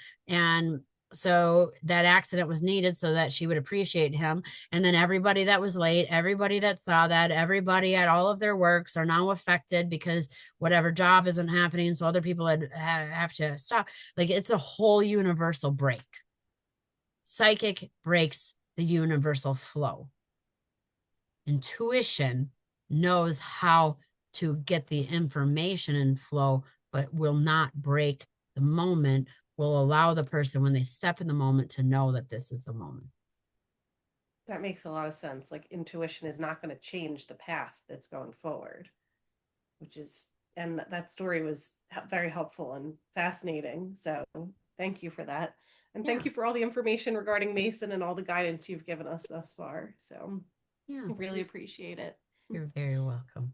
So that accident was needed so that she would appreciate him. And then everybody that was late, everybody that saw that, everybody at all of their works are now affected because whatever job isn't happening. So other people have to stop. Like, it's a whole universal break. Psychic breaks the universal flow. Intuition knows how to get the information and flow, but will not break the moment, will allow the person when they step in the moment to know that this is the moment. That makes a lot of sense. Like, intuition is not going to change the path that's going forward, which is, and that story was very helpful and fascinating. So thank you for that. And thank you for all the information regarding Mason and all the guidance you've given us thus far. So I really appreciate it. You're very welcome.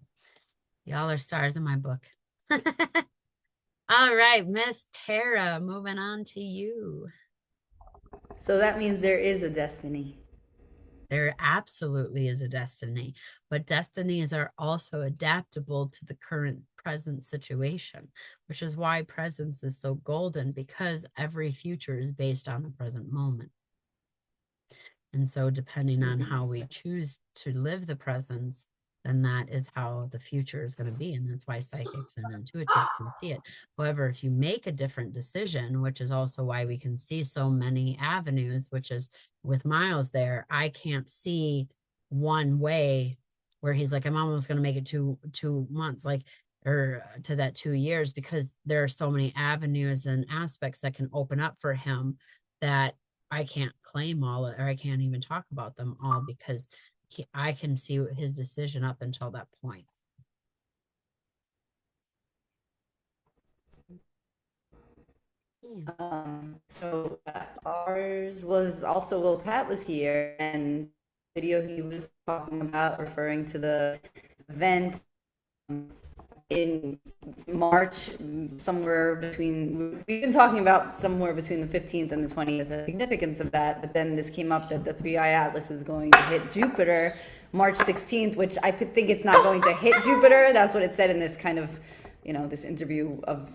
Y'all are stars in my book. All right, Miss Tara, moving on to you. So that means there is a destiny. There absolutely is a destiny, but destinies are also adaptable to the current present situation, which is why presence is so golden, because every future is based on the present moment. And so depending on how we choose to live the presence, then that is how the future is going to be. And that's why psychics and intuitives can see it. However, if you make a different decision, which is also why we can see so many avenues, which is with Miles there, I can't see one way where he's like, I'm almost going to make it 2 months, like, or to that 2 years, because there are so many avenues and aspects that can open up for him that I can't claim all, or I can't even talk about them all, because I can see his decision up until that point. So ours was also, well, Pat was here, and video he was talking about, referring to the event in March, somewhere between, we've been talking about somewhere between the 15th and the 20th, the significance of that, but then this came up that the 3i Atlas is going to hit Jupiter March 16th, which I think it's not going to hit Jupiter. That's what it said in this kind of, this interview of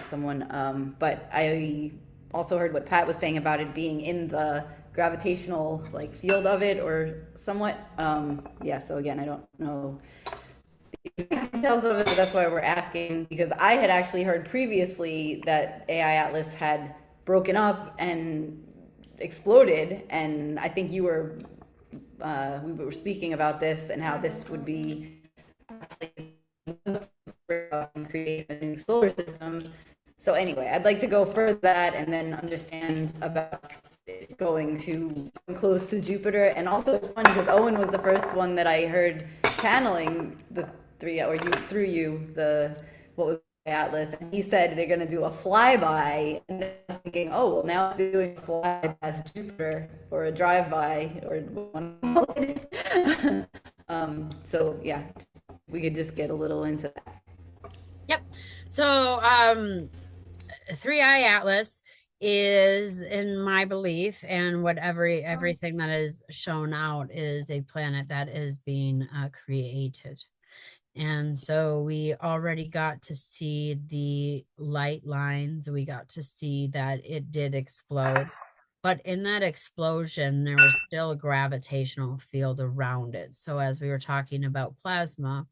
someone. But I also heard what Pat was saying about it being in the gravitational field of it, or somewhat. So again, I don't know details of it, but that's why we're asking, because I had actually heard previously that AI Atlas had broken up and exploded, and I think we were speaking about this and how this would be create a new solar system. So anyway, I'd like to go further that and then understand about going to close to Jupiter. And also it's funny because Owen was the first one that I heard channeling the what was the Atlas, and he said they're going to do a flyby, and I was thinking, oh well, now it's doing a fly past Jupiter, or a drive-by, or so yeah, we could just get a little into that. Yep. So 3i Atlas is, in my belief, and what everything that is shown out, is a planet that is being created. And so we already got to see the light lines. We got to see that it did explode. But in that explosion, there was still a gravitational field around it. So as we were talking about plasma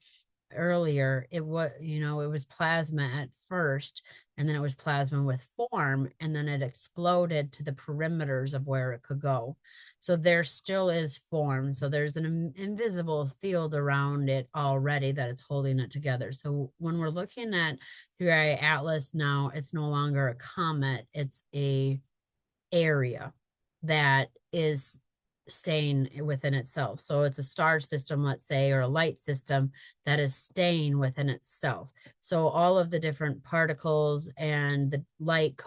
earlier, it was plasma at first, and then it was plasma with form, and then it exploded to the perimeters of where it could go. So there still is form. So there's an invisible field around it already that it's holding it together. So when we're looking at 3i Atlas now, it's no longer a comet, it's a area that is staying within itself. So it's a star system, let's say, or a light system that is staying within itself. So all of the different particles and the light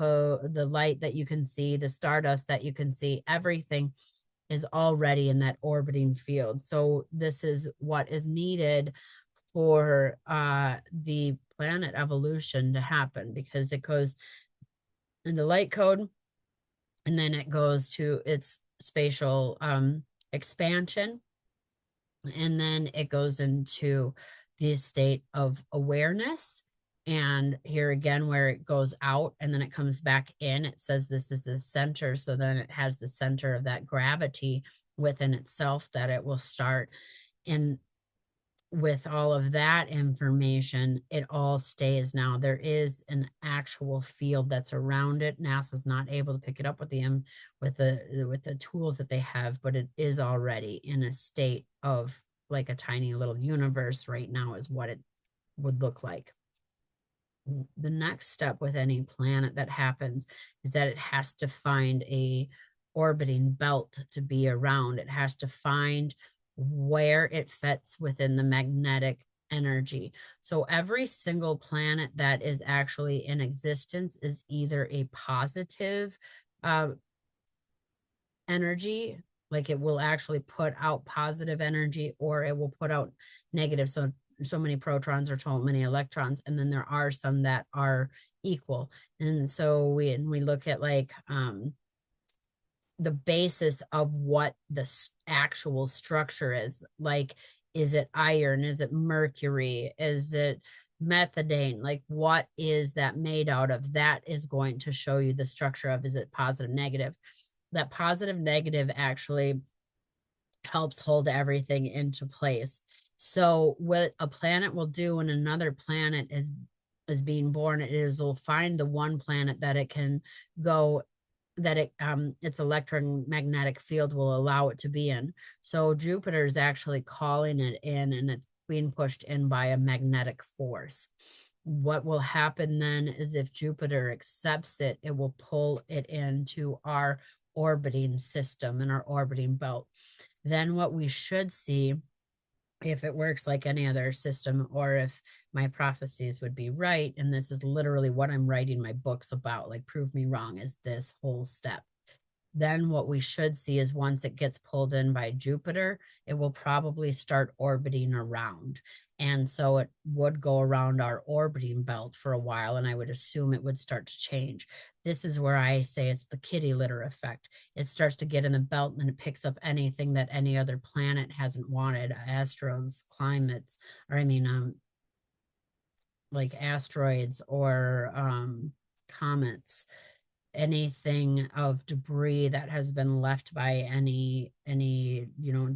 that you can see, the stardust that you can see, everything is already in that orbiting field. So this is what is needed for the planet evolution to happen, because it goes in the light code, and then it goes to its spatial expansion, and then it goes into the state of awareness, And here again, where it goes out and then it comes back in, it says this is the center. So then it has the center of that gravity within itself that it will start. And with all of that information, it all stays now. There is an actual field that's around it. NASA's not able to pick it up with the tools that they have, but it is already in a state of like a tiny little universe right now is what it would look like. The next step with any planet that happens is that it has to find a orbiting belt to be around. It has to find where it fits within the magnetic energy. So every single planet that is actually in existence is either a positive energy, like it will actually put out positive energy, or it will put out negative. So many protons or so many electrons, and then there are some that are equal. And so we look at like the basis of what the actual structure is. Like, is it iron? Is it mercury? Is it methane? Like, what is that made out of? That is going to show you the structure of, is it positive, negative? That positive, negative actually helps hold everything into place. So what a planet will do when another planet is being born, it is will find the one planet that it can go, that it its electromagnetic field will allow it to be in. So Jupiter is actually calling it in, and it's being pushed in by a magnetic force. What will happen then is if Jupiter accepts it, it will pull it into our orbiting system and our orbiting belt. Then what we should see, if it works like any other system, or if my prophecies would be right, and this is literally what I'm writing my books about, like prove me wrong, is this whole step. Then what we should see is once it gets pulled in by Jupiter, it will probably start orbiting around. And so it would go around our orbiting belt for a while, and I would assume it would start to change. This is where I say it's the kitty litter effect. It starts to get in the belt and it picks up anything that any other planet hasn't wanted, astros, climates, or like asteroids or comets, anything of debris that has been left by any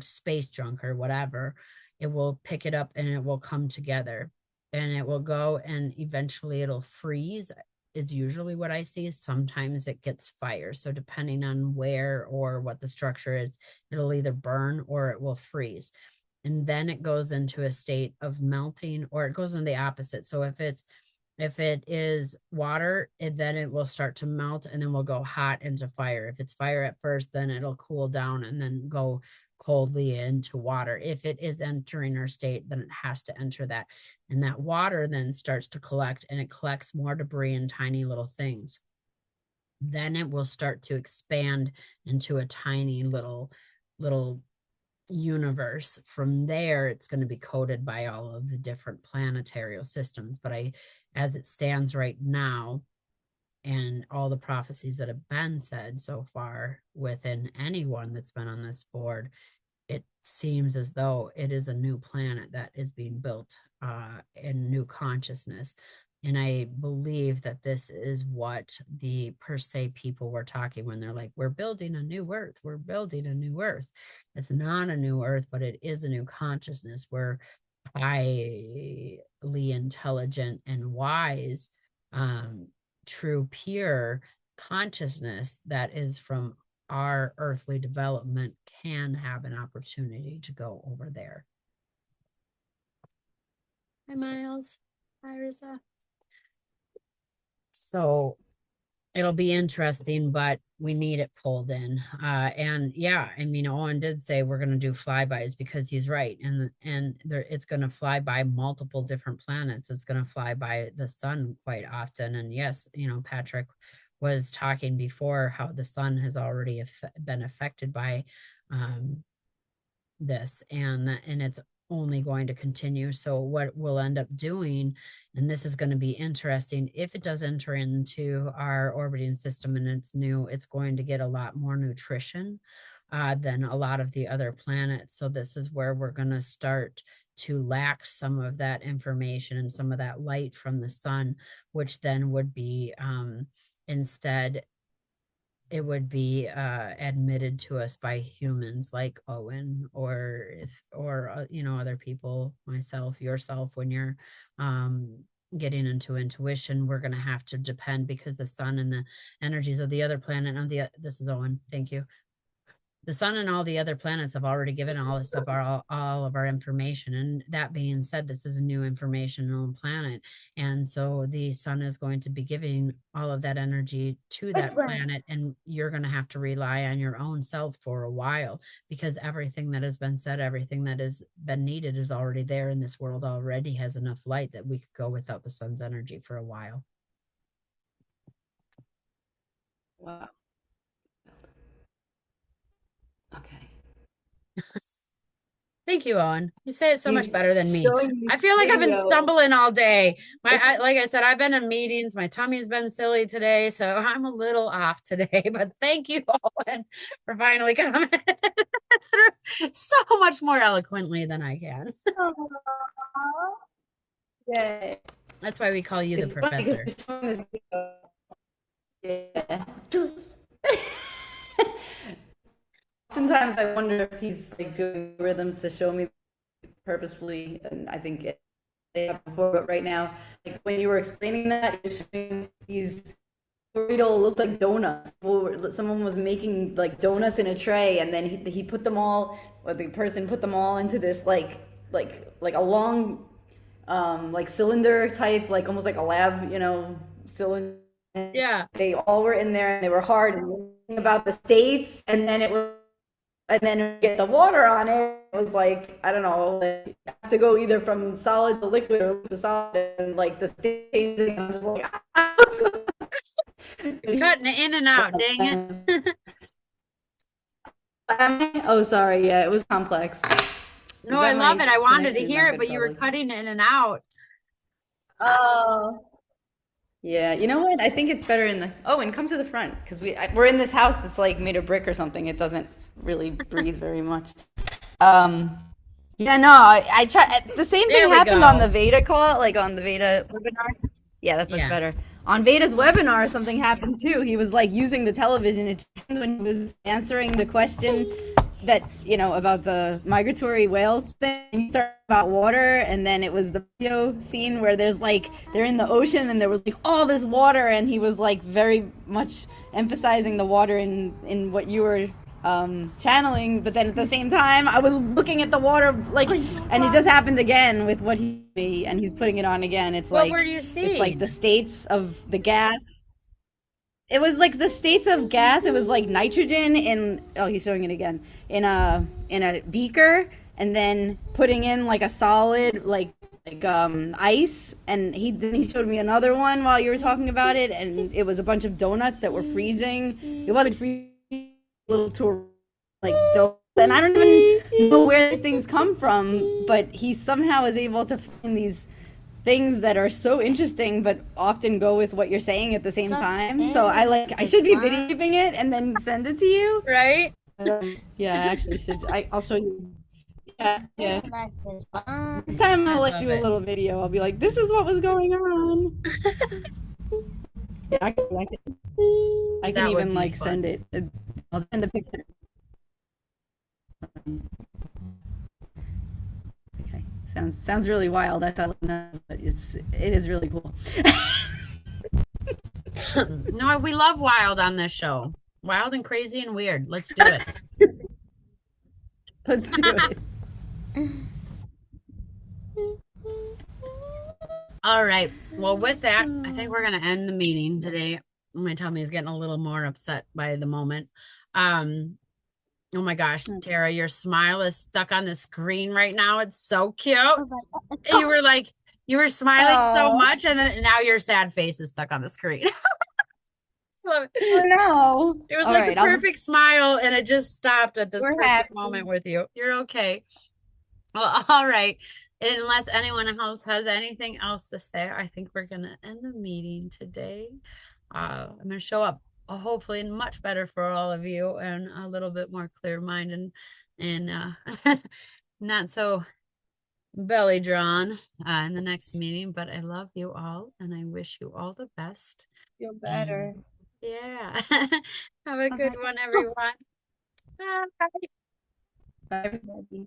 space junk or whatever. It will pick it up and it will come together, and it will go, and eventually it'll freeze is usually what I see. Sometimes it gets fire, so depending on where or what the structure is, it'll either burn or it will freeze. And then it goes into a state of melting, or it goes in the opposite. So if it is water, then it will start to melt and then will go hot into fire. If it's fire at first, then it'll cool down and then go coldly into water. If it is entering our state, then it has to enter that. And that water then starts to collect, and it collects more debris and tiny little things. Then it will start to expand into a tiny little universe. From there, it's going to be coated by all of the different planetary systems. But as it stands right now, and all the prophecies that have been said so far within anyone that's been on this board, it seems as though it is a new planet that is being built in new consciousness. And I believe that this is what the per se people were talking when they're like, we're building a new earth. We're building a new earth. It's not a new earth, but it is a new consciousness. We're highly intelligent and wise, true, pure consciousness that is from our earthly development can have an opportunity to go over there. Hi, Miles. Hi, Risa. So it'll be interesting, but we need it pulled in. And yeah, I mean, Owen did say we're going to do flybys, because he's right. And it's going to fly by multiple different planets. It's going to fly by the sun quite often. And yes, Patrick was talking before how the sun has already been affected by this, and it's only going to continue. So what we'll end up doing, and this is going to be interesting, if it does enter into our orbiting system and it's new, it's going to get a lot more nutrition than a lot of the other planets. So this is where we're going to start to lack some of that information and some of that light from the sun, which then would be instead it would be admitted to us by humans like Owen, or other people, myself, yourself. When you're getting into intuition, we're going to have to depend, because the sun and the energies of the other planet and this is Owen, thank you. The sun and all the other planets have already given all this of all of our information. And that being said, this is a new informational planet. And so the sun is going to be giving all of that energy to that planet. And you're going to have to rely on your own self for a while, because everything that has been said, everything that has been needed is already there. And this world already has enough light that we could go without the sun's energy for a while. Wow. Okay. Thank you, Owen. You say it so much He's better than me. showing me I feel like I've been video. stumbling all day. Like I said, I've been in meetings. My tummy's been silly today, so I'm a little off today. But thank you, Owen, for finally coming through so much more eloquently than I can. Yeah. That's why we call you the professor. Yeah. Sometimes I wonder if he's like doing rhythms to show me purposefully, and I think it happened before, but right now, like when you were explaining that, you're showing these burrito looked like donuts. Someone was making like donuts in a tray, and then he put them all, or the person put them all into this like a long like cylinder type, like almost like a lab, cylinder. Yeah. They all were in there and they were hard, and about the states, and then you get the water on it. It was like, I don't know, like you have to go either from solid to liquid or liquid to solid, and like the state changing. I'm just like, cutting it in and out, dang it. Oh, sorry. Yeah, it was complex. No, I love it. I wanted to hear it, but you were cutting in and out. Oh. Yeah, you know what? I think it's better and come to the front, because we're in this house that's like made of brick or something. It doesn't really breathe very much. Yeah, no, I try. The same thing happened on the Veda call, like on the Veda webinar. Yeah, that's much better. On Veda's webinar, something happened too. He was like using the television when he was answering the question that, about the migratory whales thing. He started about water, and then it was the video scene where there's like, they're in the ocean and there was like all this water, and he was like very much emphasizing the water in what you were channeling, but then at the same time I was looking at the water, like, and it just happened again with what and he's putting it on again. It's what like, were you seeing? It's like the states of the gas. It was like the states of gas. It was like nitrogen he's showing it again, in a beaker, and then putting in like a solid like ice, and he showed me another one while you were talking about it, and it was a bunch of donuts that were freezing. It wasn't freezing, little tour like donuts, and I don't even know where these things come from, but he somehow is able to find these things that are so interesting, but often go with what you're saying at the same time. So I should be videoing it and then send it to you, right? Yeah, I actually should. I'll show you. Yeah. This time I'll do a little video. I'll be like, this is what was going on. Yeah, I can even like send it. I'll send a picture. Okay, sounds really wild. I thought, no, but it is really cool. No, we love wild on this show. Wild and crazy and weird. Let's do it. Let's do it. All right. Well, with that, I think we're going to end the meeting today. My tummy is getting a little more upset by the moment. Oh my gosh, Tara, your smile is stuck on the screen right now. It's so cute. You were smiling so much, and then now your sad face is stuck on the screen. Oh no. It was like the perfect smile, and it just stopped at this perfect moment with you. You're okay. Well, all right. Unless anyone else has anything else to say, I think we're going to end the meeting today. I'm going to show up hopefully much better for all of you, and a little bit more clear mind, and not so belly drawn in the next meeting, but I love you all and I wish you all the best. Feel better. And yeah. Have a good Okay. one, everyone. Bye. Bye, everybody.